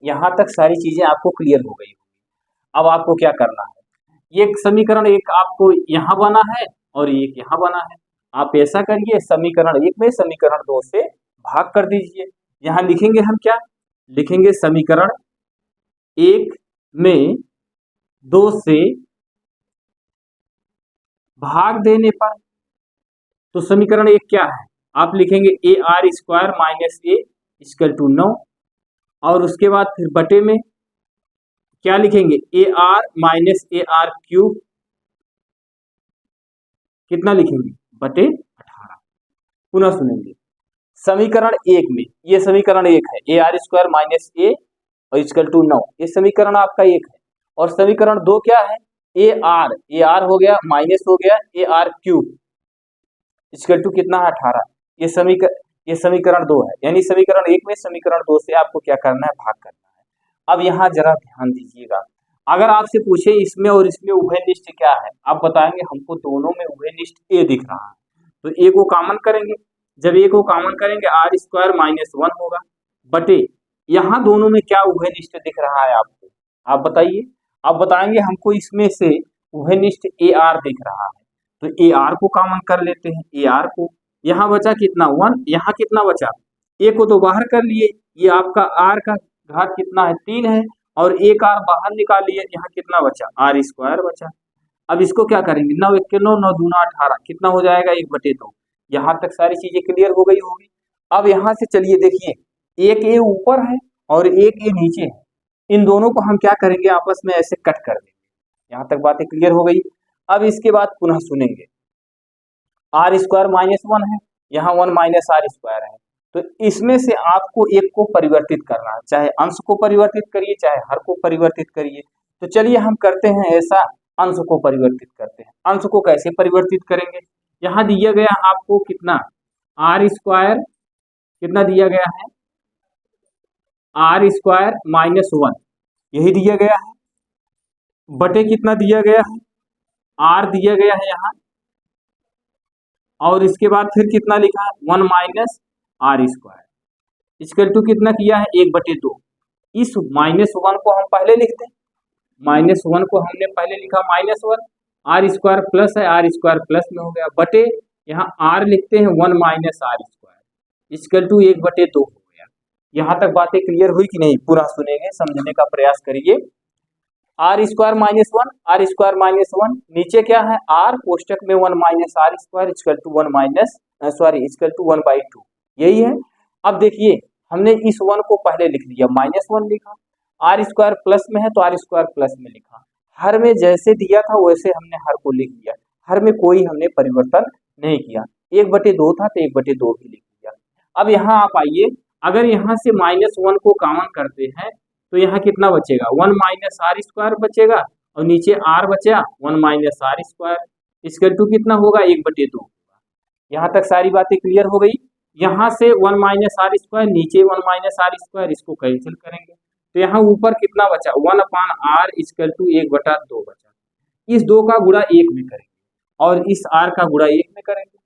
यहाँ तक सारी चीजें आपको क्लियर हो गई। अब आपको क्या करना है? ये समीकरण एक आपको यहाँ बना है और एक यहाँ बना है। आप ऐसा करिए, समीकरण 1 में समीकरण 2 से भाग कर दीजिए। यहाँ लिखेंगे हम क्या लिखेंगे? समीकरण 1 में 2 से भाग देने पर, तो समीकरण एक क्या है, आप लिखेंगे a r square minus a equal to 9, और उसके बाद फिर बटे में क्या लिखेंगे, a r minus a r cube, कितना लिखेंगे, बटे 18। पुनः सुनेंगे, समीकरण एक में, ये समीकरण एक है, ए आर स्क्वायर माइनस ए और इक्वल टू 9, ये समीकरण आपका एक है। और समीकरण दो क्या है, ए आर हो गया माइनस हो गया a r cube equal to कितना है, 18। ये समीकरण दो है, यानी समीकरण एक में समीकरण दो से आपको क्या करना है, भाग करना है। अब यहाँ जरा ध्यान दीजिएगा, अगर आपसे पूछे इसमें और इसमें उभयनिष्ठ क्या है, आप बताएंगे हमको दोनों में उभयनिष्ठ ए दिख रहा है, तो ए को कॉमन करेंगे। जब ए को कॉमन करेंगे आर स्क्वायर माइनस 1 होगा, बटे यहाँ दोनों में क्या उभयनिष्ठ दिख रहा है आपको, आप बताइए। आप बताएंगे हमको इसमें से उभयनिष्ठ ए आर दिख रहा है, तो ए आर को कॉमन कर लेते हैं, ए आर को, यहाँ बचा कितना 1, यहाँ कितना बचा, ए को तो बाहर कर लिए, ये आपका आर का घात कितना है 3 है, और एक आर बाहर निकालिए, यहाँ कितना बचा, आर स्क्वायर बचा। अब इसको क्या करेंगे, 9 1 के 9, 9 दूना 18, कितना हो जाएगा 1/2। यहाँ तक सारी चीजें क्लियर हो गई होगी। अब यहाँ से चलिए देखिए, एक ए ऊपर है और एक ए नीचे है, इन दोनों को हम क्या करेंगे, आपस में ऐसे कट कर देंगे। यहाँ तक बातें क्लियर हो गई। अब इसके बाद पुनः सुनेंगे, आर स्क्वायर माइनस 1 है, यहाँ 1 माइनस आर स्क्वायर है, तो इसमें से आपको एक को परिवर्तित करना है, चाहे अंश को परिवर्तित करिए चाहे हर को परिवर्तित करिए। तो चलिए हम करते हैं ऐसा, अंश को परिवर्तित करते हैं। अंश को कैसे परिवर्तित करेंगे, यहाँ दिया गया आपको कितना, आर स्क्वायर कितना दिया गया है, आर स्क्वायर माइनस 1 यही दिया गया है, बटे कितना दिया गया है, आर दिया गया है यहाँ, और इसके बाद फिर कितना लिखा है 1 minus are square equal to कितना किया है 1/2। इस -1 को हम पहले लिखते हैं, -1 को हमने पहले लिखा -1, आर स्क्वायर प्लस है, आर स्क्वायर प्लस में हो गया, बटे यहाँ आर लिखते हैं 1 minus are square equal to 1/2 हो गया। यहाँ तक बातें क्लियर हुई कि नहीं, पूरा सुनेंगे, समझने का प्रयास करिए। R square minus 1, r square minus 1, नीचे क्या है आर, कोष्टक में 1 minus are square equal to 1 minus equal to 1/2, यही है। अब देखिए हमने इस 1 को पहले लिख लिया, -1 लिखा, आर स्क्वायर प्लस में है तो आर स्क्वायर प्लस में लिखा, हर में जैसे दिया था वैसे हमने हर को लिख लिया, हर में कोई हमने परिवर्तन नहीं किया, 1/2 था तो 1/2 ही लिख लिया। अब यहाँ आप आइए, अगर यहाँ से -1 को कॉमन करते हैं तो यहाँ कितना बचेगा, 1 माइनस आर स्क्वायर बचेगा, और नीचे आर बचा 1 minus are square equal to कितना होगा 1/2। यहाँ तक सारी बातें क्लियर हो गई। यहाँ से 1 माइनस आर स्क्वायर, नीचे 1 माइनस आर स्क्वायर, इसको कैंसिल करेंगे तो यहाँ ऊपर कितना बचा 1/r इक्वल टू 1/2 बचा। इस 2 का गुणा 1 में करेंगे और इस r का गुणा 1 में करेंगे,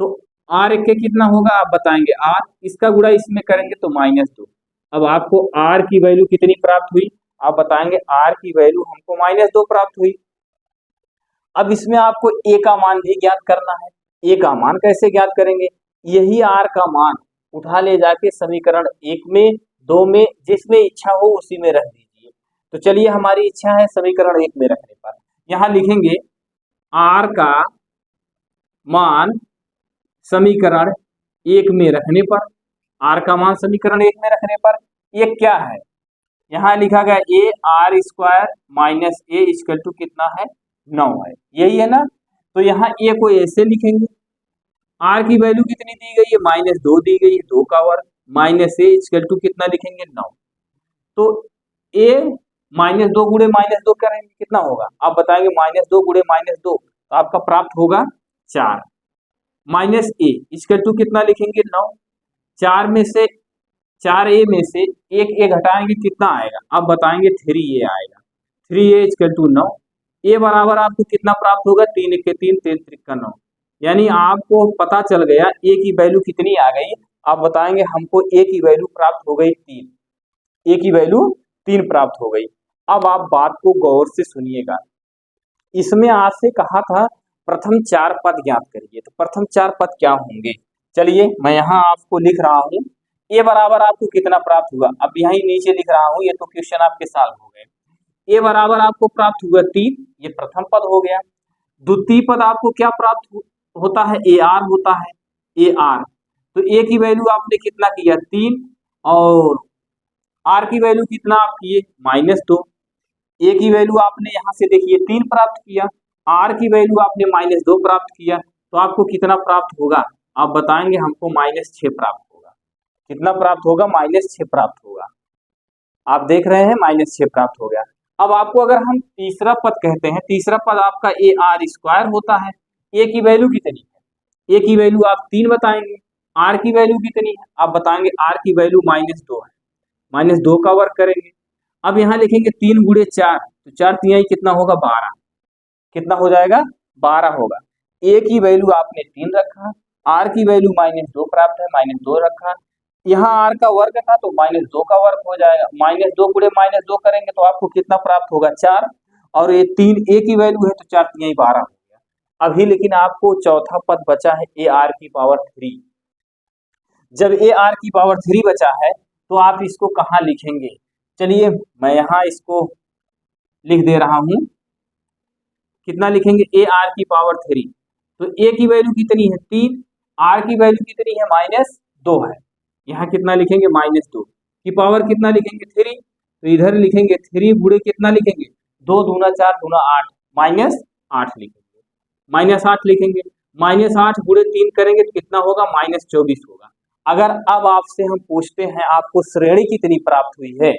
तो r के कितना होगा आप बताएंगे, r इसका गुणा इसमें करेंगे तो -2। अब आपको r की वैल्यू कितनी प्राप्त हुई, आप बताएंगे r की वैल्यू हमको -2 प्राप्त हुई। अब इसमें आपको a का मान भी ज्ञात करना है, a का मान कैसे ज्ञात करेंगे, यही r का मान उठा ले जाके समीकरण 1 में 2 में जिसमें इच्छा हो उसी में रख दीजिए। तो चलिए हमारी इच्छा है समीकरण 1 में रखने पर, यहाँ लिखेंगे r का मान समीकरण 1 में रखने पर, r का मान समीकरण 1 में रखने पर ये क्या है, यहाँ लिखा गया a r square minus a equal to कितना है 9 है, यही है ना। तो यहाँ ए को ऐसे लिखेंगे, आर की वैल्यू कितनी दी गई है -2 दी गई है, 2 का वर्ग माइनस ए इक्वल टू कितना लिखेंगे 9। तो ए -2 गुणे -2 करेंगे कितना होगा, आप बताएंगे -2 गुणे -2 तो आपका प्राप्त होगा 4, माइनस ए इक्वल टू कितना लिखेंगे 9, 4 में से 4a में से एक ए घटाएंगे कितना आएगा, आप बताएंगे 3a आएगा, 3a इक्वल टू 9, ए बराबर आपको कितना प्राप्त होगा 3 1 के 3 3 3 का 9, यानी आपको पता चल गया ए की वैल्यू कितनी आ गई, आप बताएंगे हमको ए की वैल्यू प्राप्त हो गई 3, ए की वैल्यू 3 प्राप्त हो गई। अब आप बात को गौर से सुनिएगा, इसमें आपसे कहा था प्रथम 4 पद ज्ञात करिए, तो प्रथम 4 पद क्या होंगे, चलिए मैं यहाँ आपको लिख रहा हूँ, ए बराबर आपको कितना प्राप्त हुआ, अब यहीं नीचे लिख रहा हूँ, ये तो क्वेश्चन आपके सॉल्व हो गए। ए बराबर आपको प्राप्त हुआ 3, ये प्रथम पद हो गया। द्वितीय पद आपको क्या प्राप्त होता है, ए आर होता है, ए आर। तो ए की वैल्यू आपने कितना किया 3 और आर की वैल्यू कितना आप किए -2। ए की वैल्यू आपने यहाँ से देखिए 3 प्राप्त किया, आर की वैल्यू आपने -2 प्राप्त किया, तो आपको कितना प्राप्त होगा आप बताएंगे, हमको -6 प्राप्त होगा। कितना प्राप्त होगा, -6 प्राप्त होगा। आप देख रहे हैं -6 प्राप्त हो गया। अब आपको अगर हम तीसरा पद कहते हैं, तीसरा पद आपका ए आर स्क्वायर होता है। ए की वैल्यू कितनी है, ए की वैल्यू आप 3 बताएंगे, आर की वैल्यू कितनी है आप बताएंगे, आर की वैल्यू -2 है, -2 का वर्ग करेंगे। अब यहाँ लिखेंगे 3 गुणे 4, तो 4 तिहाई कितना होगा 12, कितना हो जाएगा 12 होगा। ए की वैल्यू आपने 3 रखा, आर की वैल्यू -2 प्राप्त है, -2 रखा, यहाँ आर का वर्ग था तो -2 का वर्ग हो जाएगा, -2 गुणे -2 करेंगे तो आपको कितना प्राप्त होगा 4, और ये 3 ए की वैल्यू है तो 4 तिहाई 12 हो गया। अभी लेकिन आपको चौथा पद बचा है ए आर की पावर 3। जब ए आर की पावर 3 बचा है तो आप इसको कहाँ लिखेंगे, चलिए मैं यहाँ इसको लिख दे रहा हूं। कितना लिखेंगे, ए आर की पावर 3, तो ए की वैल्यू कितनी है 3, आर की वैल्यू कितनी है -2 है, यहाँ कितना लिखेंगे -2 की पावर कितना लिखेंगे 3, तो इधर लिखेंगे 3 गुणे कितना लिखेंगे 2 दूना 4 दूना 8, -8 लिखेंगे, -8 लिखेंगे, -8 गुणे 3 करेंगे तो कितना होगा -24 होगा। अगर अब आपसे हम पूछते हैं आपको श्रेणी कितनी प्राप्त हुई है,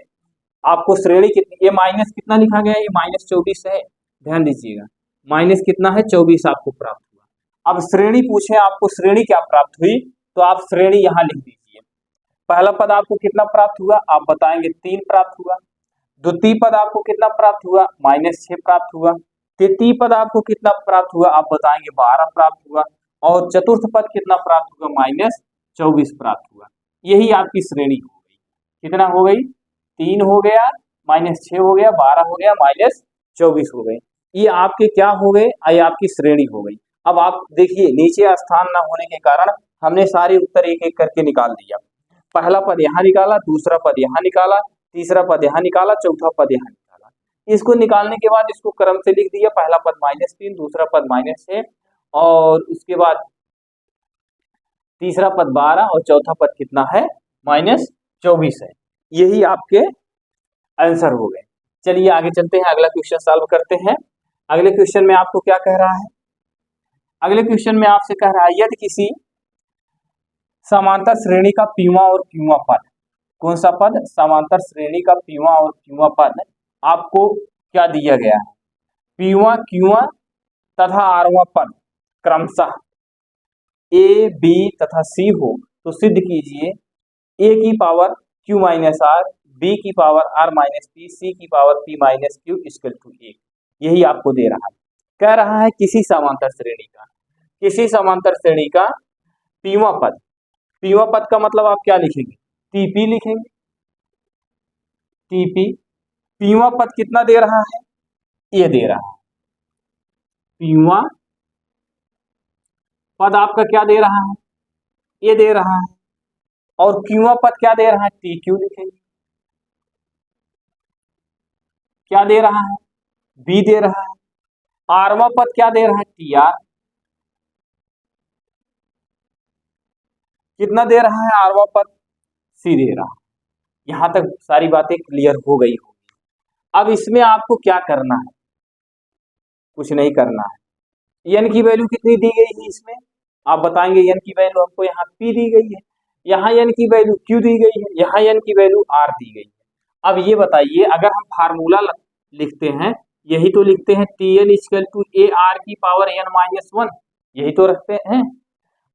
आपको श्रेणी कितनी, ये माइनस कितना लिखा गया है, ये -24 है, ध्यान दीजिएगा, माइनस कितना है 24 आपको प्राप्त हुआ। अब श्रेणी पूछे आपको श्रेणी क्या प्राप्त हुई, तो आप श्रेणी यहाँ लिख दीजिए। पहला पद आपको कितना प्राप्त हुआ आप बताएंगे 3 प्राप्त हुआ, द्वितीय पद आपको कितना प्राप्त हुआ -6 प्राप्त हुआ, तृतीय पद आपको कितना प्राप्त हुआ आप बताएंगे 12 प्राप्त हुआ, और चतुर्थ पद कितना प्राप्त हुआ -24 प्राप्त हुआ। यही आपकी श्रेणी हो गई, कितना हो गई 3 हो गया, -6 हो गया, 12 हो गया, -24 हो गए, ये आपके क्या हो गए, ये आपकी श्रेणी हो गई। अब आप देखिए नीचे स्थान न होने के कारण हमने सारे उत्तर एक एक करके निकाल दिया। पहला पद यहाँ निकाला, दूसरा पद यहाँ निकाला, तीसरा पद यहाँ निकाला, चौथा पद यहाँ निकाला। इसको निकालने के बाद इसको क्रम से लिख दिया, पहला पद -3, दूसरा पद -6, और उसके बाद तीसरा पद 12 और चौथा पद कितना है -24 है। यही आपके आंसर हो गए। चलिए आगे चलते हैं, अगला क्वेश्चन सॉल्व करते हैं। अगले क्वेश्चन में आपको क्या कह रहा है, अगले क्वेश्चन में आपसे कह रहा है यदि किसी समांतर श्रेणी का पीवा और क्यूवा पद, कौन सा पद, समांतर श्रेणी का पीवा और क्यूवा पद आपको क्या दिया गया है, पीवा क्यूवा तथा आरवा पद क्रमशः ए बी तथा सी हो तो सिद्ध कीजिए ए की power q minus are, B की पावर r माइनस पी, सी की power p minus Q equal to 1। यही आपको दे रहा है, कह रहा है किसी समांतर श्रेणी का, किसी समांतर श्रेणी का पीवा पद, पीवा पद का मतलब आप क्या लिखेंगे टीपी लिखेंगे, टीपी। पीवा पद कितना दे रहा है, ये दे रहा है, पीवा पद आपका क्या दे रहा है, ये दे रहा है, और क्यूवा पद क्या दे रहा है टी क्यू लिखेंगे, क्या दे रहा है बी दे रहा है, आरवा पद क्या दे रहा है टी आर, कितना दे रहा है आरवा पद सी दे रहा है। यहां तक सारी बातें क्लियर हो गई होगी। अब इसमें आपको क्या करना है, कुछ नहीं करना है। एन की वैल्यू कितनी दी गई है इसमें आप बताएंगे, एन की वैल्यू हमको यहाँ पी दी गई है, यहाँ एन की वैल्यू क्यू दी गई है, यहाँ एन की वैल्यू आर दी गई है। अब ये बताइए अगर हम फार्मूला लिखते हैं, यही तो लिखते हैं t n equal to a r की पावर एन माइनस 1, यही तो रखते हैं।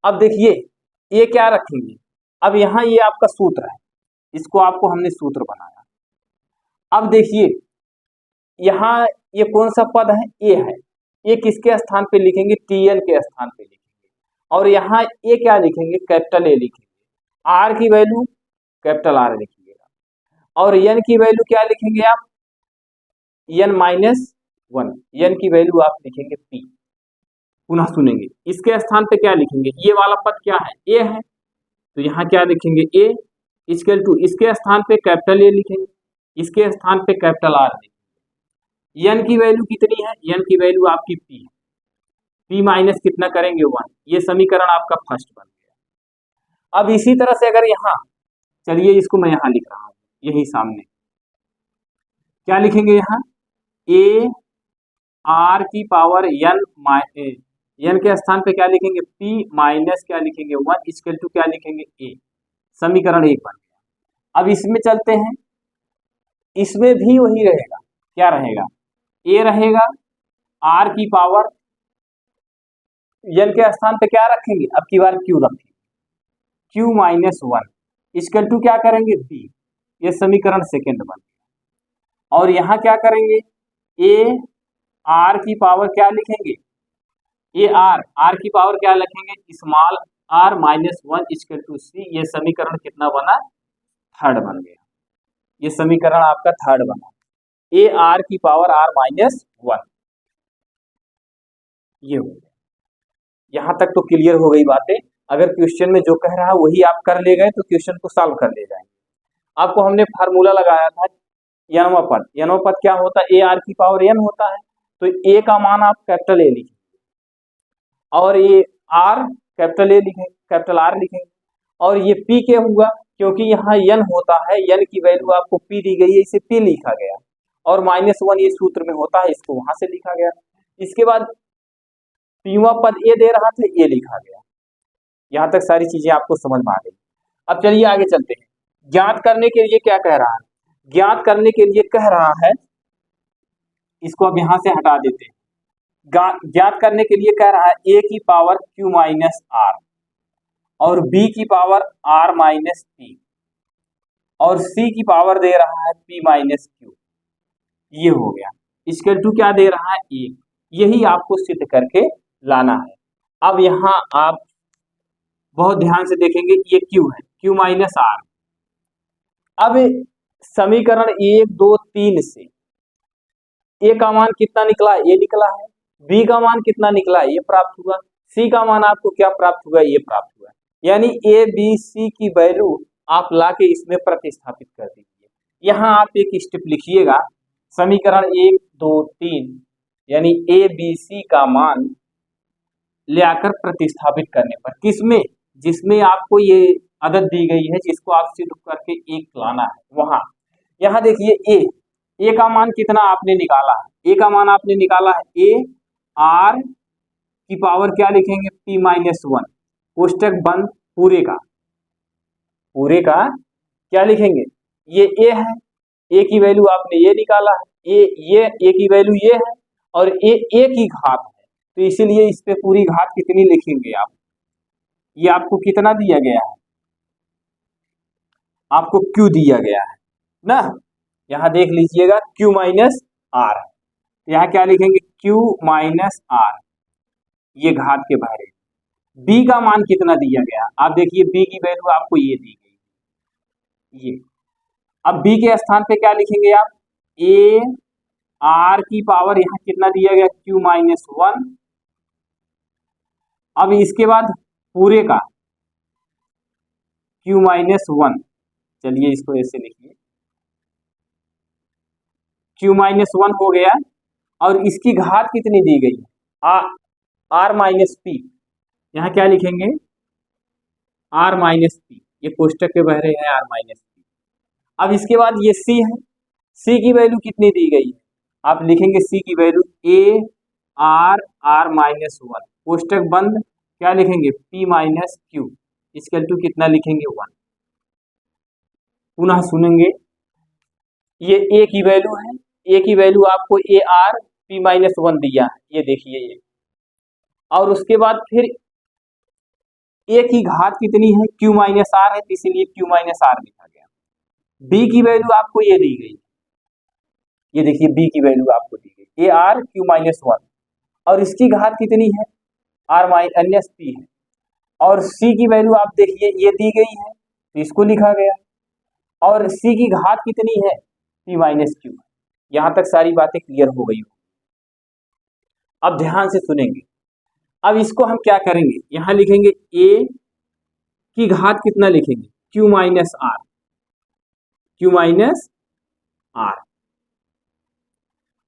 अब देखिए ये क्या रखेंगे, अब यहाँ ये आपका सूत्र है, इसको आपको हमने सूत्र बनाया। अब देखिए यहाँ ये कौन सा पद है, ये है, ये किसके स्थान पे लिखेंगे टी एन के स्थान पे लिखेंगे, और यहाँ ये क्या लिखेंगे कैपिटल ए लिखेंगे, आर की वैल्यू कैपिटल आर लिखिएगा, और एन की वैल्यू क्या लिखेंगे आप एन माइनस 1, एन की वैल्यू आप लिखेंगे पी। पुनः सुनेंगे, इसके स्थान पे क्या लिखेंगे, ये वाला पद क्या है ए है, तो यहाँ क्या लिखेंगे ए इक्वल टू, इसके स्थान पे कैपिटल ए लिखेंगे, इसके स्थान पे कैपिटल आर लिखेंगे। एन की वैल्यू कितनी है, एन की वैल्यू आपकी पी है, p माइनस कितना करेंगे 1। ये समीकरण आपका फर्स्ट बन गया। अब इसी तरह से अगर यहाँ, चलिए इसको मैं यहाँ लिख रहा हूँ, यही सामने क्या लिखेंगे, यहाँ a r की पावर n के स्थान पे क्या लिखेंगे, p माइनस क्या लिखेंगे 1 इक्वल टू क्या लिखेंगे a। समीकरण 1 बन गया। अब इसमें चलते हैं, इसमें भी वही रहेगा, क्या रहेगा, a रहेगा, r की पावर n के स्थान पे क्या रखेंगे, अब की बार q रखेंगे, q माइनस 1 इक्वल टू क्या करेंगे b। ये समीकरण सेकेंड बन गया। और यहाँ क्या करेंगे, a r की पावर क्या लिखेंगे, ए आर की पावर क्या लिखेंगे, small r minus 1 equal to c। ये समीकरण कितना बना, थर्ड बन गया। ये समीकरण आपका थर्ड बना, ए आर की पावर r माइनस 1। ये हो गया। यहां तक तो क्लियर हो गई बातें। अगर क्वेश्चन में जो कह रहा है वही आप कर ले गए तो क्वेश्चन को सॉल्व कर ले जाएंगे। आपको हमने फार्मूला लगाया था यनोपद। यनोपद क्या होता है, ए आर की पावर एन होता है, तो ए का मान आप कैपिटल ए लिखेंगे और ये आर कैपिटल ए लिखेंगे, कैपिटल आर लिखेंगे, और ये पी के हुआ क्योंकि यहाँ एन होता है, एन की वैल्यू आपको पी दी गई है, इसे पी लिखा गया, और माइनस 1 ये सूत्र में होता है, इसको वहां से लिखा गया। इसके बाद पीवा पद ए दे रहा था, ये लिखा गया। यहां तक सारी चीजें आपको समझ में आ गई। अब चलिए आगे चलते हैं। ज्ञात करने के लिए क्या कह रहा है, ज्ञात करने के लिए कह रहा है, इसको अब यहां से हटा देते हैं। ज्ञात करने के लिए कह रहा है a की पावर q माइनस आर और b की पावर r माइनस p और c की पावर दे रहा है p माइनस q। ये हो गया। इक्वल टू क्या दे रहा है, 1। यही आपको सिद्ध करके लाना है। अब यहाँ आप बहुत ध्यान से देखेंगे, ये q है, q माइनस आर। अब समीकरण 1 2 3 से a का मान कितना निकला, ये निकला है, b का मान कितना निकला, ये प्राप्त हुआ, c का मान आपको क्या प्राप्त हुआ, ये प्राप्त हुआ। यानी a b c की वैल्यू आप लाके इसमें प्रतिस्थापित कर दीजिए। यहाँ आप एक स्टेप लिखिएगा, समीकरण 1 2 3 यानी a b c का मान ले आकर प्रतिस्थापित करने पर, किसमें, जिसमें आपको ये आदत दी गई है, जिसको आप सिद्ध करके एक लाना है वहां। यहाँ देखिए ए का मान कितना आपने निकाला है, ए का मान आपने निकाला है, ए आर की पावर क्या लिखेंगे, p माइनस 1 कोष्टक बंद, पूरे का क्या लिखेंगे, ये ए है, ए की वैल्यू आपने ये निकाला है, ये ए की वैल्यू ये है, और ए की घात है, तो इसीलिए इस पे पूरी घात कितनी लिखेंगे आप, ये आपको कितना दिया गया है, आपको q दिया गया है ना। यहाँ देख लीजिएगा q माइनस आर, यहाँ क्या लिखेंगे, q माइनस आर, ये घात के बाहर। b का मान कितना दिया गया, आप देखिए b की वैल्यू आपको ये दी गई, ये। अब b के स्थान पे क्या लिखेंगे आप, a r की पावर यहाँ कितना दिया गया, q माइनस 1। अब इसके बाद पूरे का q माइनस 1, चलिए इसको ऐसे लिखिए, q माइनस 1 हो गया, और इसकी घात कितनी दी गई है, r माइनस पी, यहाँ क्या लिखेंगे, r माइनस पी, ये कोष्टक के बहरे हैं r माइनस पी। अब इसके बाद ये c है, c की वैल्यू कितनी दी गई है, आप लिखेंगे c की वैल्यू a r माइनस 1 कोष्टक बंद, क्या लिखेंगे, p minus q equal to कितना लिखेंगे, 1। पुनः सुनेंगे, ये a की वैल्यू है, a की वैल्यू आपको a r p माइनस 1 दिया है, ये देखिए ये, और उसके बाद फिर a की घात कितनी है, q माइनस आर है, इसीलिए q माइनस आर लिखा गया। b की वैल्यू आपको ये दी गई, ये देखिए b की वैल्यू आपको दी गई, a r q माइनस 1, और इसकी घात कितनी है, r माइनस p है, और c की वैल्यू आप देखिए ये दी गई है, तो इसको लिखा गया, और c की घात कितनी है, p माइनस q। यहां तक सारी बातें क्लियर हो गई। अब ध्यान से सुनेंगे, अब इसको हम क्या करेंगे, यहां लिखेंगे a की घात कितना लिखेंगे, q minus R, q minus R,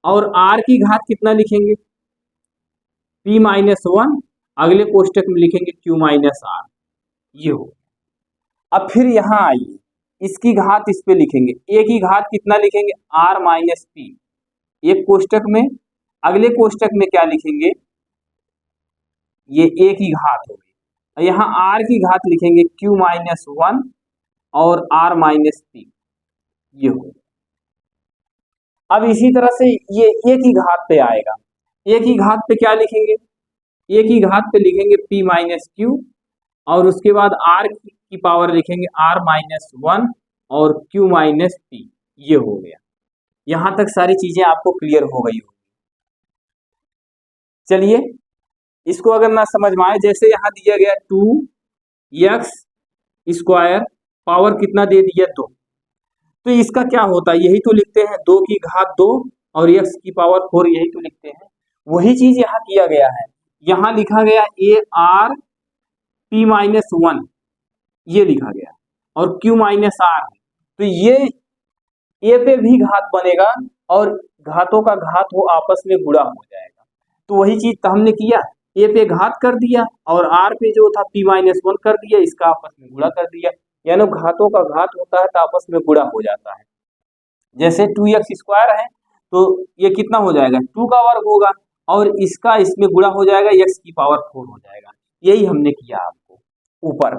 और r की घात कितना लिखेंगे, P माइनस 1, अगले कोष्टक में लिखेंगे Q माइनस R, ये हो। अब फिर यहाँ आइए, इसकी घात इस पे लिखेंगे, A की घात कितना लिखेंगे R माइनस P, एक कोष्टक में, अगले कोष्टक में क्या लिखेंगे, ये A की घात हो गई, यहाँ R की घात लिखेंगे Q माइनस 1 और R माइनस P, ये हो। अब इसी तरह से ये A की घात पे आएगा, A की घात पे क्या लिखेंगे, A की घात पे लिखेंगे P माइनस Q, और उसके बाद R की पावर लिखेंगे R माइनस 1 और Q माइनस P, ये हो गया। यहां तक सारी चीजें आपको क्लियर हो गई होगी। चलिए इसको अगर ना समझ में आए, जैसे यहाँ दिया गया 2x स्क्वायर पावर कितना दे दिया 2, तो इसका क्या होता है, यही तो लिखते हैं 2 की घात 2 और x की पावर 4, यही तो लिखते हैं। वही चीज यहाँ किया गया है, यहाँ लिखा गया AR P माइनस 1, ये लिखा गया, और Q माइनस R, तो ये A पे भी घात बनेगा और घातों का घात वो आपस में गुणा हो जाएगा। तो वही चीज तो हमने किया, A पे घात कर दिया और R पे जो था P माइनस 1 कर दिया, इसका आपस में गुणा कर दिया, यानी घातों का घात होता है तो आपस में गुणा हो जाता है। जैसे 2x स्क्वायर है तो ये कितना हो जाएगा 2 का वर्ग होगा, और इसका इसमें गुणा हो जाएगा, x की पावर 4 हो जाएगा। यही हमने किया आपको ऊपर।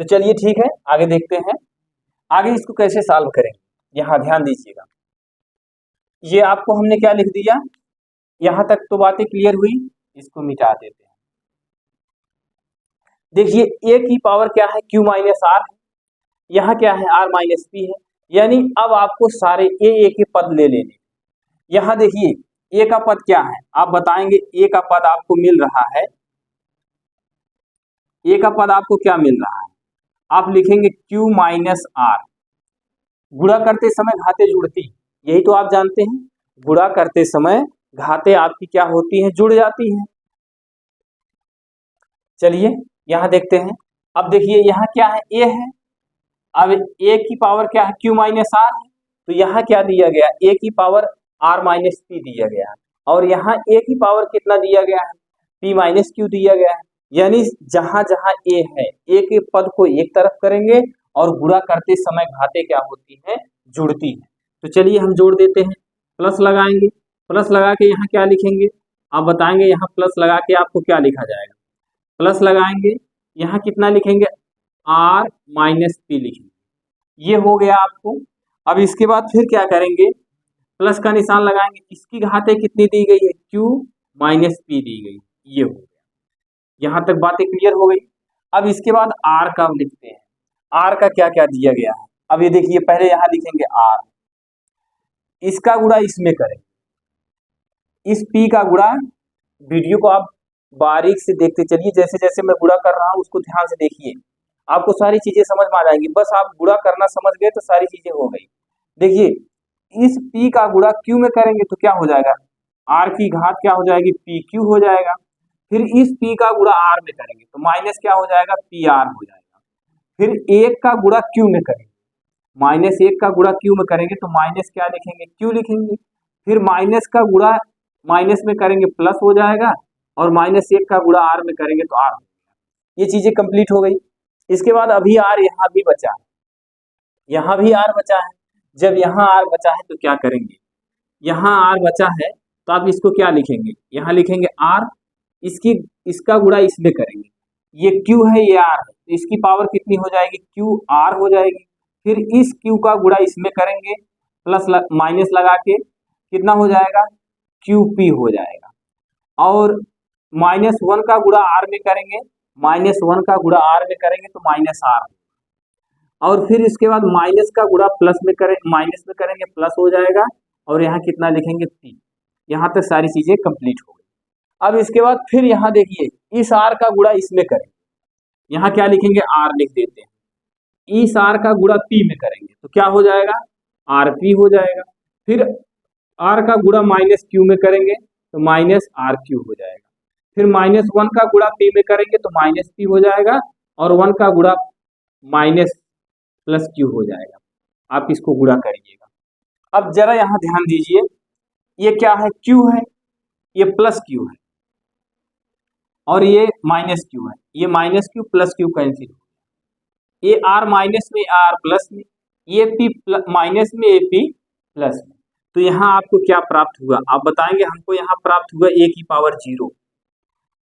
तो चलिए ठीक है, आगे देखते हैं, आगे इसको कैसे सॉल्व करेंगे। यहाँ ध्यान दीजिएगा, ये आपको हमने क्या लिख दिया, यहां तक तो बातें क्लियर हुई, इसको मिटा देते हैं। देखिए A की पावर क्या है Q माइनस R है, यहाँ क्या है R माइनस P है, यानी अब आपको सारे A के पद ले लेने। यहाँ देखिए A का पद क्या है, आप बताएंगे A का पद आपको मिल रहा है, A का पद आपको क्या मिल रहा है, आप लिखेंगे Q माइनस R, गुणा करते समय घातें जुड़ती, यही तो आप जानते हैं, गुणा करते समय घातें आपकी क्या होती हैं, जुड़ जाती हैं। चलिए यहां देखते हैं, अब देखिए यहाँ क्या है A है, अब A की पावर क्या है Q माइनस R है, तो यहाँ क्या दिया गया A की पावर R माइनस P दिया गया है, और यहाँ A की पावर कितना दिया गया है P माइनस Q दिया गया है। यानी जहां जहां A है A के पद को एक तरफ करेंगे और गुणा करते समय घातें क्या होती हैं, जुड़ती हैं। तो चलिए हम जोड़ देते हैं, प्लस लगाएंगे, प्लस लगा के यहाँ क्या लिखेंगे, आप बताएंगे यहाँ प्लस लगा के आपको क्या लिखा जाएगा, प्लस लगाएंगे, यहाँ कितना लिखेंगे R माइनस P लिखेंगे, ये हो गया आपको। अब इसके बाद फिर क्या करेंगे, प्लस का निशान लगाएंगे, इसकी घातें कितनी दी गई है Q माइनस P दी गई, ये हो गया। यहां तक बातें क्लियर हो गई। अब इसके बाद R का लिखते हैं, R का क्या क्या दिया गया है, अब ये देखिए पहले यहाँ लिखेंगे R, इसका गुणा इसमें करें, इस P का गुणा, वीडियो को आप बारीक से देखते चलिए, जैसे जैसे मैं गुणा कर रहा हूँ उसको ध्यान से देखिए, आपको सारी चीजें समझ में आ जाएंगी, बस आप गुणा करना समझ गए तो सारी चीजें हो गई। देखिए इस P का गुणा Q में करेंगे तो क्या हो जाएगा, R की घात क्या हो जाएगी PQ हो जाएगा, फिर इस P का गुणा R में करेंगे तो माइनस क्या हो जाएगा PR हो जाएगा, फिर 1 का गुणा Q में करेंगे, माइनस 1 का गुणा Q में करेंगे तो माइनस क्या लिखेंगे Q लिखेंगे, फिर माइनस का गुणा माइनस में करेंगे प्लस हो जाएगा, और माइनस 1 का गुणा R में करेंगे तो R, ये चीजें कंप्लीट हो गई। इसके बाद अभी R यहाँ भी बचा है, यहाँ भी R बचा है, जब यहाँ R बचा है तो क्या करेंगे, यहाँ R बचा है तो आप इसको क्या लिखेंगे, यहाँ लिखेंगे R, इसका गुणा इसमें करेंगे, ये Q है ये R है, तो इसकी पावर कितनी हो जाएगी QR हो जाएगी, फिर इस Q का गुणा इसमें करेंगे, प्लस माइनस लगा के कितना हो जाएगा QP हो जाएगा, और -1 का गुणा R में करेंगे, -1 का गुणा R में करेंगे तो -R, और फिर इसके बाद माइनस का गुणा प्लस में माइनस में करेंगे प्लस हो जाएगा, और यहाँ कितना लिखेंगे P। यहाँ तक सारी चीजें कंप्लीट हो गई। अब इसके बाद फिर यहाँ देखिए इस R का गुणा इसमें करेंगे, यहाँ क्या लिखेंगे R लिख देते हैं, इस R का गुणा P में करेंगे तो क्या हो जाएगा RP हो जाएगा, फिर R का गुणा माइनस Q में करेंगे तो -RQ हो जाएगा, फिर -1 का गुणा P में करेंगे तो -P हो जाएगा, और 1 का गुणा -+Q हो जाएगा। आप इसको गुणा करिएगा। अब जरा यहाँ ध्यान दीजिए, ये क्या है Q है, ये +Q है, और ये माइनस क्यू है, ये minus Q plus Q cancel, ये आर माइनस में आर प्लस में, ये पी माइनस में, ये पी प्लस में। तो यहाँ आपको क्या प्राप्त हुआ आप बताएंगे? हमको यहाँ प्राप्त हुआ ए की पावर 0।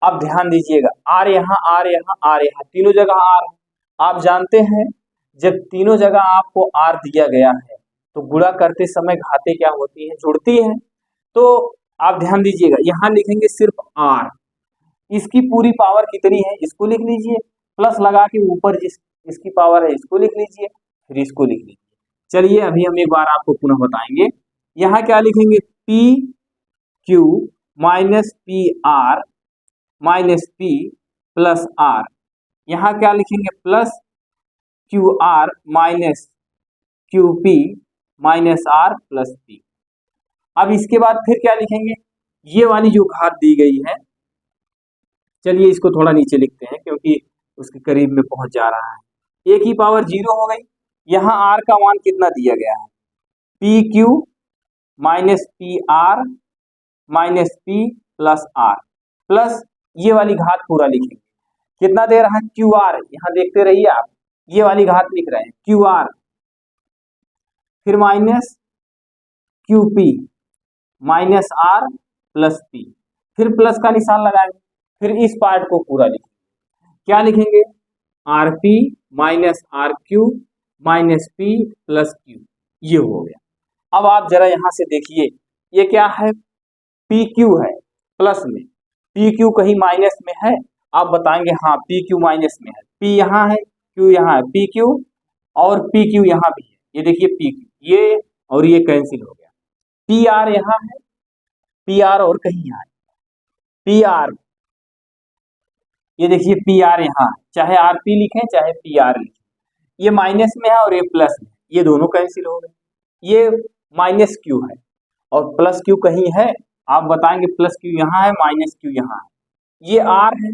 अब ध्यान दीजिएगा, आर यहाँ, आर यहाँ, आर यहाँ, तीनों जगह आर। आप जानते हैं जब तीनों जगह आपको आर दिया गया है तो गुणा करते समय घातें क्या होती हैं? जुड़ती हैं। तो आप ध्यान दीजिएगा, यहाँ लिखेंगे सिर्फ आर, इसकी पूरी पावर कितनी है इसको लिख लीजिए, प्लस लगा के ऊपर इसकी पावर है इसको लिख लीजिए, फिर इसको लिख लीजिए। चलिए अभी हम एक बार आपको पुनः बताएंगे। यहाँ क्या लिखेंगे? P Q minus P R minus P plus R. यहाँ क्या लिखेंगे? Plus Q R minus Q P minus R plus P. अब इसके बाद फिर क्या लिखेंगे? ये वाली जो घात दी गई है, चलिए इसको थोड़ा नीचे लिखते हैं क्योंकि उसके करीब में पहुंच जा रहा है। ए की पावर 0 हो गई, यहाँ आर का मान कितना दिया गया है? P Q minus P R minus P plus R, plus ये वाली घात पूरा लिखेंगे, कितना दे रहा है? क्यू आर, यहाँ देखते रहिए आप, ये वाली घात लिख रहे हैं क्यू आर, फिर minus Q P minus R plus P, फिर प्लस का निशान लगाएंगे, फिर इस पार्ट को पूरा लिखेंगे। क्या लिखेंगे? R P minus R Q minus P plus Q, ये हो गया। अब आप जरा यहां से देखिए, ये क्या है? पी क्यू है प्लस में, पी क्यू कहीं माइनस में है? आप बताएंगे हाँ पी क्यू माइनस में है, पी यहाँ है क्यू यहाँ है, पी क्यू और पी क्यू यहाँ भी है, ये देखिए पी क्यू, ये और ये कैंसिल हो गया। पी आर यहाँ है, पी आर और कहीं यहाँ है, पी आर, ये देखिए पी आर यहाँ, चाहे आर पी लिखें चाहे पी आर लिखें, ये माइनस में है और ये प्लस में, ये दोनों कैंसिल हो गए। ये माइनस क्यू है और प्लस क्यू कहीं है? आप बताएंगे प्लस क्यू यहाँ है माइनस क्यू यहाँ है, ये आर है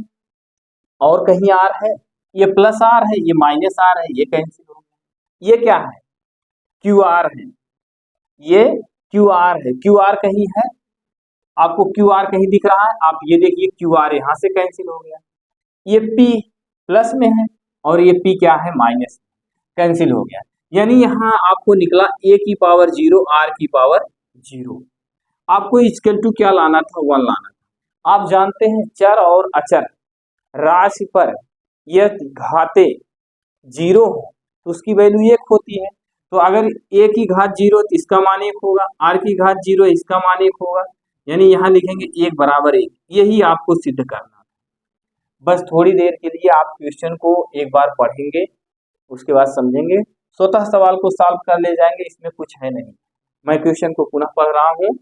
और कहीं आर है, ये प्लस आर है, ये माइनस आर है, ये कैंसिल हो गया। ये क्या है? क्यू आर है, ये क्यू आर है, क्यू आर कहीं है? आपको क्यू आर कहीं दिख रहा है? आप ये देखिए क्यू आर यहाँ से कैंसिल हो गया, ये पी प्लस में है और ये पी क्या है? माइनस, कैंसिल हो गया। यानी यहाँ आपको निकला ए की पावर 0 आर की पावर 0। आपको इक्वल टू क्या लाना था? 1 लाना था। आप जानते हैं चर और अचर राशि पर यह घाते 0 हो तो उसकी वैल्यू 1 होती है। तो अगर ए की घात 0 तो इसका मान 1 होगा, आर की घात 0 इसका मान 1 होगा, यानी यहाँ लिखेंगे 1 बराबर 1। यही आपको सिद्ध करना है। बस थोड़ी देर के लिए आप क्वेश्चन को एक बार पढ़ेंगे, उसके बाद समझेंगे, स्वतः सवाल को सॉल्व कर ले जाएंगे, इसमें कुछ है नहीं। मैं क्वेश्चन को पुनः पढ़ रहा हूँ।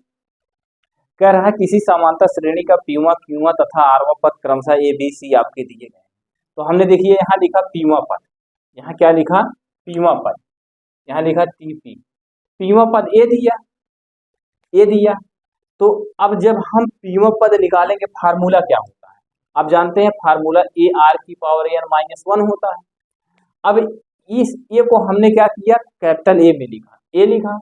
कह रहा है किसी समांतर श्रेणी का पीवा क्यूवा तथा आरवा पद क्रमशः ए बी सी आपके दिए गए। तो हमने देखिए यहाँ लिखा पीवा पद, यहाँ क्या लिखा? पीवा पद, यहाँ लिखा टीपी, पीवा पद ए दिया, ए दिया। तो अब जब हम पीवा पद निकालेंगे फार्मूला क्या होता है? आप जानते हैं फार्मूला ए आर की पावर एन माइनस 1 होता है। अब इस ए को हमने क्या किया? कैपिटल ए में लिखा, ए लिखा,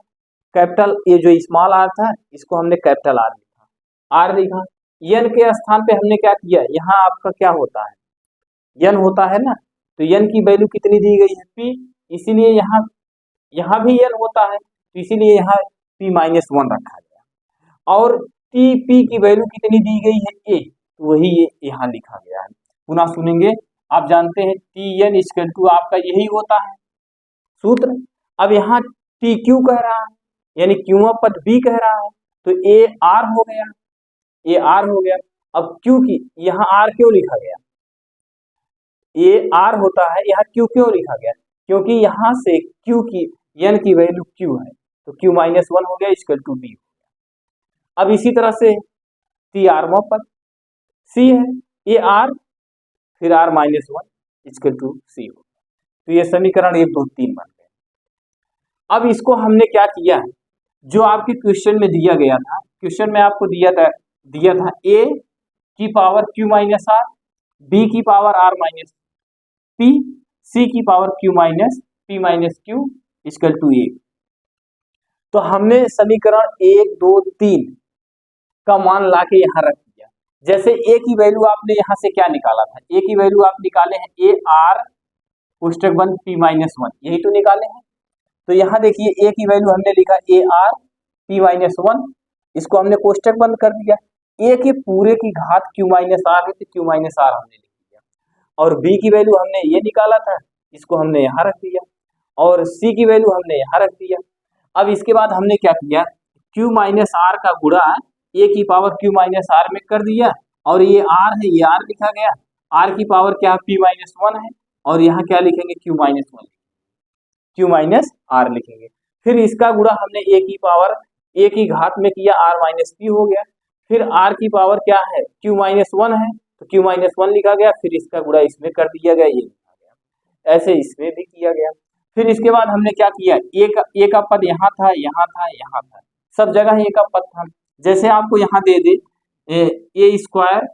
कैपिटल ए जो स्मॉल आर था इसको हमने कैपिटल आर लिखा, आर लिखा। एन के स्थान पे हमने क्या किया? यहाँ आपका क्या होता है? एन होता है ना, तो एन की वैल्यू कितनी दी गई है? पी, इसीलिए यहाँ भी एन होता है, तो इसीलिए यहाँ पी माइनस 1 रखा गया। और टी पी की वैल्यू कितनी दी गई है? ए, तो वही ये यहाँ लिखा गया है। पुनः सुनेंगे, आप जानते हैं टी एन इक्वल टू आपका यही होता है सूत्र। अब यहाँ टी क्यू कह रहा है, यानी क्यूआ पद बी कह रहा है, तो ए आर हो गया, ए आर हो गया। अब क्यू की यहाँ आर क्यों लिखा गया? ए आर होता है, यहाँ क्यू क्यों लिखा गया? क्योंकि यहाँ से क्यू की एन की वैल्यू क्यू है, तो क्यू माइनस 1 हो गया इक्वल टू बी। अब इसी तरह से टी आरवा पद सी है, ए आर फिर आर माइनस 1 इक्वल टू सी हो, तो ये समीकरण 1 2 3 बन गए। अब इसको हमने क्या किया है? जो आपके क्वेश्चन में दिया गया था, क्वेश्चन में आपको दिया था ए की power Q minus are, B की पावर आर माइनस पी, सी की power Q minus P minus Q equal to 1। तो हमने समीकरण 1 2 3 का मान लाके यहाँ रख दिया। जैसे ए की वैल्यू आपने यहाँ से क्या निकाला था, ए की वैल्यू आप निकाले हैं ए आर कोष्टक बंद पी माइनस वन, यही तो निकाले हैं। तो यहाँ देखिए ए की वैल्यू हमने लिखा A R P minus one, इसको हमने कोष्टक बंद कर दिया। ए के पूरे की घात क्यू माइनस आर है, तो क्यू माइनस आर हमने लिख दिया। और बी की वैल्यू हमने ये निकाला था, इसको हमने यहाँ रख दिया। और सी की वैल्यू हमने यहाँ रख दिया। अब इसके बाद हमने क्या किया, क्यू माइनस आर का गुणा ए की पावर क्यू माइनस आर में कर दिया। और ये आर है, ये आर लिखा गया, आर की पावर क्या पी माइनस वन है, और यहाँ क्या लिखेंगे Q minus one, Q minus R लिखेंगे। फिर इसका गुणा हमने ए की पावर ए की घात में किया, आर माइनस पी हो गया। फिर आर की पावर क्या है क्यू माइनस वन है, तो क्यू माइनस वन लिखा गया। फिर इसका गुणा इसमें कर दिया गया, ये लिखा गया। ऐसे इसमें भी किया गया। फिर इसके बाद हमने क्या किया, ए का पद यहाँ था, यहाँ था, यहाँ था, सब जगह ए का पद था। जैसे आपको यहाँ दे दे ए स्क्वायर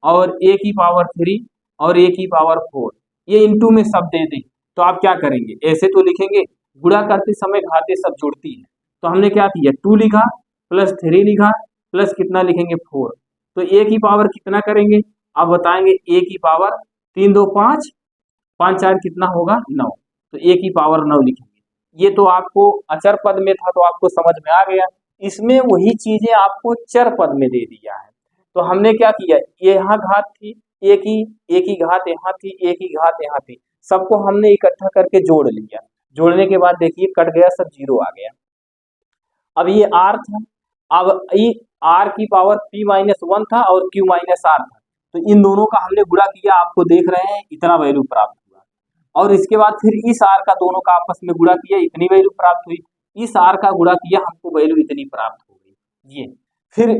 और ए की पावर 3 और ए की पावर 4, ये इनटू में सब दे दे, तो आप क्या करेंगे, ऐसे तो लिखेंगे, गुणा करते समय घाते सब जुड़ती है। तो हमने क्या किया, 2 लिखा प्लस 3 लिखा प्लस कितना लिखेंगे 4, तो ए की पावर कितना करेंगे, आप बताएंगे ए की पावर 3 2 5, 5 4 कितना होगा 9, तो ए की पावर 9 लिखेंगे। ये तो आपको अचर पद में था, तो आपको समझ में आ गया। इसमें वही चीजें आपको चर पद में दे दिया है। तो हमने क्या किया, ये यहाँ घात थी ए की घात यहाँ थी, ए की घात यहाँ थी, सबको हमने इकट्ठा करके जोड़ लिया। जोड़ने के बाद देखिए कट गया, सब जीरो आ गया। अब ये आर था, अब ये आर की पावर पी माइनस वन था और क्यू माइनस आर था, तो इन दोनों का हमने गुणा किया, आपको देख रहे हैं इतना वैल्यू प्राप्त हुआ। और इसके बाद फिर इस आर का दोनों का आपस में गुणा किया, इतनी वैल्यू प्राप्त हुई। इस आर का गुणा किया, हमको वैल्यू इतनी प्राप्त हो गई। ये फिर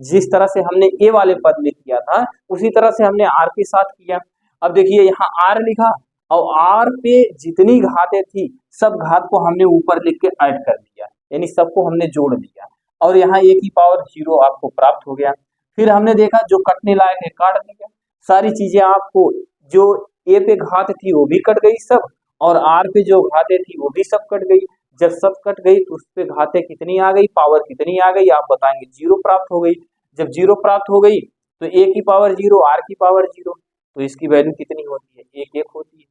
जिस तरह से हमने ए वाले पद में किया था, उसी तरह से हमने आर के साथ किया। अब देखिए यहाँ आर लिखा और आर पे जितनी घातें थी सब घात को हमने ऊपर लिख के ऐड कर दिया, यानी सबको हमने जोड़ दिया। और यहाँ ए की पावर 0 आपको प्राप्त हो गया। फिर हमने देखा जो कटने लायक है काट दिया, सारी चीजें आपको, जो ए पे घात थी वो भी कट गई सब, और आर पे जो घातें थी वो भी सब कट गई। जब सब कट गई तो उस पे घातें कितनी आ गई, पावर कितनी आ गई, आप बताएंगे 0 प्राप्त हो गई। जब 0 प्राप्त हो गई तो ए की पावर 0, आर की पावर 0, तो इसकी वैल्यू कितनी होती है, 1 होती है।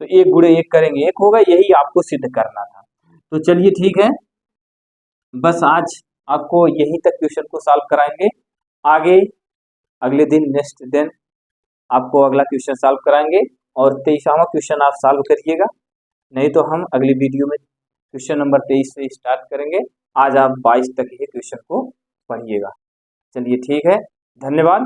तो 1 गुणे 1 करेंगे 1 होगा, यही आपको सिद्ध करना था। तो चलिए ठीक है, बस आज आपको यहीं तक क्वेश्चन को सॉल्व कराएंगे। आगे अगले दिन नेक्स्ट दिन आपको अगला क्वेश्चन सॉल्व कराएंगे, और 23वां क्वेश्चन आप सॉल्व करिएगा, नहीं तो हम अगली वीडियो में क्वेश्चन नंबर 23 से स्टार्ट करेंगे। आज आप 22 तक ये क्वेश्चन को पढ़िएगा। चलिए ठीक है, धन्यवाद।